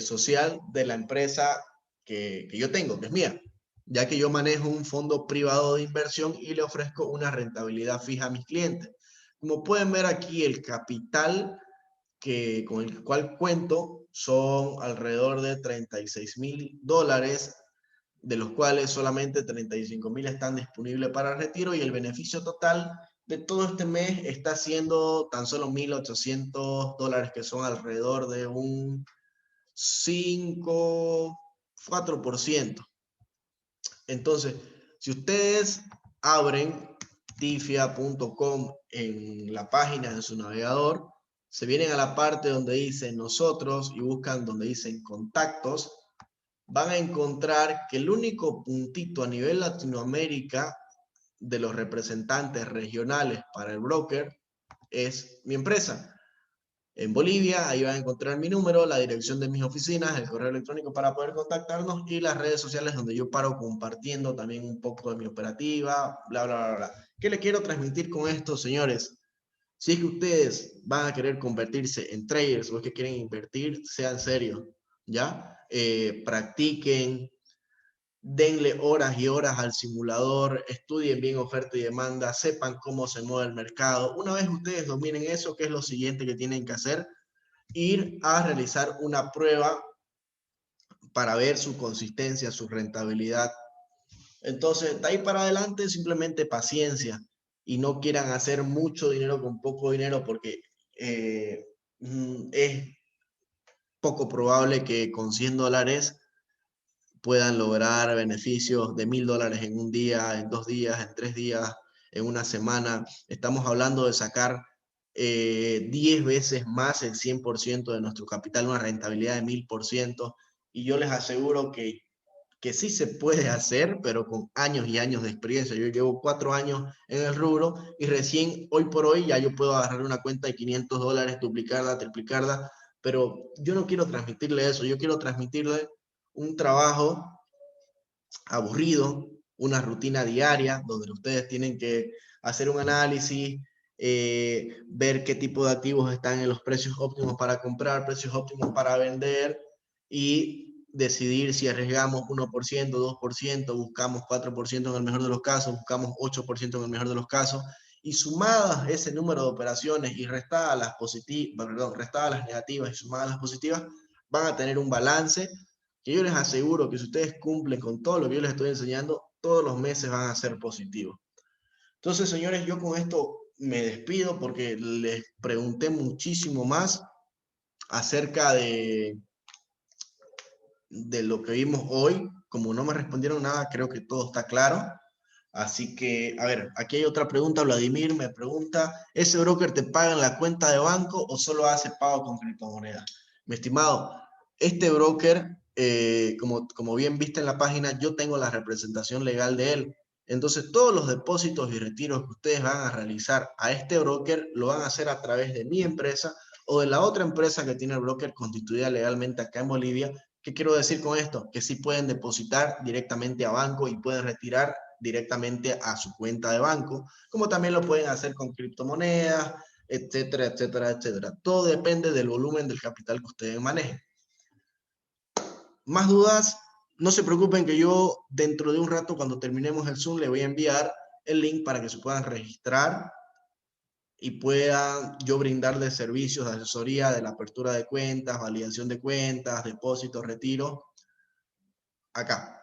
social de la empresa que yo tengo, que es mía, ya que yo manejo un fondo privado de inversión y le ofrezco una rentabilidad fija a mis clientes. Como pueden ver aquí, el capital con el cual cuento son alrededor de $36,000 de los cuales solamente 35.000 están disponibles para retiro, y el beneficio total de todo este mes está siendo tan solo $1.800, que son alrededor de un 4%. Entonces, si ustedes abren tifia.com en la página de su navegador, se vienen a la parte donde dice nosotros y buscan donde dicen contactos, van a encontrar que el único puntito a nivel Latinoamérica de los representantes regionales para el broker es mi empresa. En Bolivia, ahí van a encontrar mi número, la dirección de mis oficinas, el correo electrónico para poder contactarnos y las redes sociales donde yo paro compartiendo también un poco de mi operativa, bla, bla, bla, bla. ¿Qué le quiero transmitir con esto, señores? Si es que ustedes van a querer convertirse en traders o es que quieren invertir, sean serios, ¿ya? Practiquen, denle horas y horas al simulador, estudien bien oferta y demanda, sepan cómo se mueve el mercado. Una vez ustedes dominen eso, ¿qué es lo siguiente que tienen que hacer? Ir a realizar una prueba para ver su consistencia, su rentabilidad. Entonces, de ahí para adelante, simplemente paciencia y no quieran hacer mucho dinero con poco dinero, porque es poco probable que con $100 puedan lograr beneficios de $1.000 en un día, en 2 días, en 3 días, en una semana. Estamos hablando de sacar 10 veces más el 100% de nuestro capital, una rentabilidad de 1.000%. Y yo les aseguro que sí se puede hacer, pero con años y años de experiencia. Yo llevo 4 años en el rubro y recién hoy por hoy ya yo puedo agarrar una cuenta de $500, duplicarla, triplicarla, pero yo no quiero transmitirle eso, yo quiero transmitirle un trabajo aburrido, una rutina diaria donde ustedes tienen que hacer un análisis, ver qué tipo de activos están en los precios óptimos para comprar, precios óptimos para vender y decidir si arriesgamos 1%, 2%, buscamos 4% en el mejor de los casos, buscamos 8% en el mejor de los casos, y sumadas ese número de operaciones y restadas las positivas, perdón, restadas las negativas y sumadas las positivas, van a tener un balance que yo les aseguro que si ustedes cumplen con todo lo que yo les estoy enseñando, todos los meses van a ser positivos. Entonces, señores, yo con esto me despido porque les pregunté muchísimo más acerca de lo que vimos hoy. Como no me respondieron nada, creo que todo está claro. Así que, a ver, aquí hay otra pregunta. Vladimir me pregunta, ¿ese broker te paga en la cuenta de banco o solo hace pago con criptomonedas? Mi estimado, este broker, como bien viste en la página, yo tengo la representación legal de él. Entonces, todos los depósitos y retiros que ustedes van a realizar a este broker lo van a hacer a través de mi empresa o de la otra empresa que tiene el broker constituida legalmente acá en Bolivia. ¿Qué quiero decir con esto? Que sí pueden depositar directamente a banco y pueden retirar directamente a su cuenta de banco, como también lo pueden hacer con criptomonedas, etcétera, etcétera, etcétera. Todo depende del volumen del capital que ustedes manejen. Más dudas, no se preocupen que yo dentro de un rato, cuando terminemos el Zoom, le voy a enviar el link para que se puedan registrar y pueda yo brindarles servicios de asesoría de la apertura de cuentas, validación de cuentas, depósitos, retiro. Acá.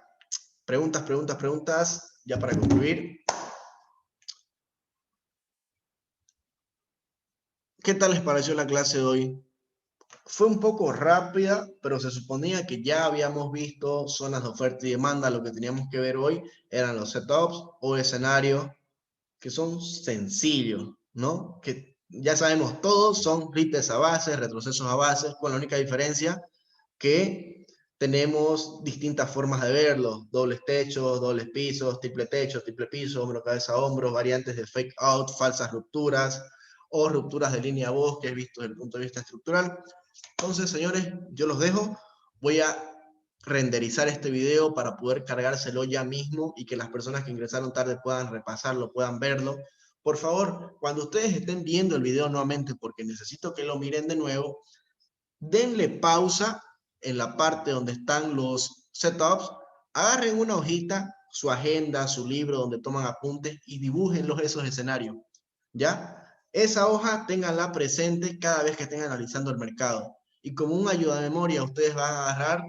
Preguntas, preguntas, preguntas, ya para concluir. ¿Qué tal les pareció la clase de hoy? Fue un poco rápida, pero se suponía que ya habíamos visto zonas de oferta y demanda. Lo que teníamos que ver hoy eran los setups o escenarios que son sencillos, ¿no? Que ya sabemos todos, son retests a bases, retrocesos a bases, con la única diferencia que tenemos distintas formas de verlo: dobles techos, dobles pisos, triple piso, hombro, cabeza, hombro, variantes de fake out, falsas rupturas o rupturas de línea voz, que es visto desde el punto de vista estructural. Entonces, señores, yo los dejo. Voy a renderizar este video para poder cargárselo ya mismo y que las personas que ingresaron tarde puedan repasarlo, puedan verlo. Por favor, cuando ustedes estén viendo el video nuevamente, porque necesito que lo miren de nuevo, denle pausa en la parte donde están los setups, agarren una hojita, su agenda, su libro donde toman apuntes y dibújenlos esos escenarios, ¿ya? Esa hoja ténganla presente cada vez que estén analizando el mercado. Y como un ayuda de memoria, ustedes van a agarrar,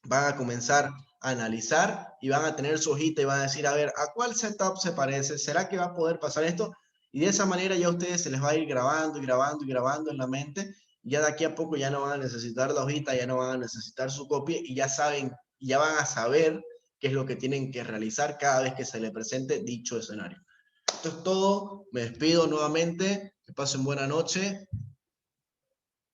van a comenzar a analizar y van a tener su hojita y van a decir, a ver, ¿a cuál setup se parece? ¿Será que va a poder pasar esto? Y de esa manera ya a ustedes se les va a ir grabando y grabando y grabando en la mente. Ya de aquí a poco ya no van a necesitar la hojita, ya no van a necesitar su copia y ya saben, ya van a saber qué es lo que tienen que realizar cada vez que se les presente dicho escenario. Esto es todo, me despido nuevamente, que pasen buena noche,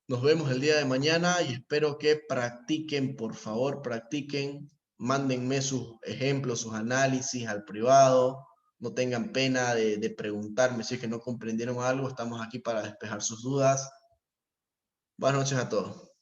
nos vemos el día de mañana y espero que practiquen, por favor, practiquen, mándenme sus ejemplos, sus análisis al privado, no tengan pena de preguntarme si es que no comprendieron algo, estamos aquí para despejar sus dudas. Buenas noches a todos.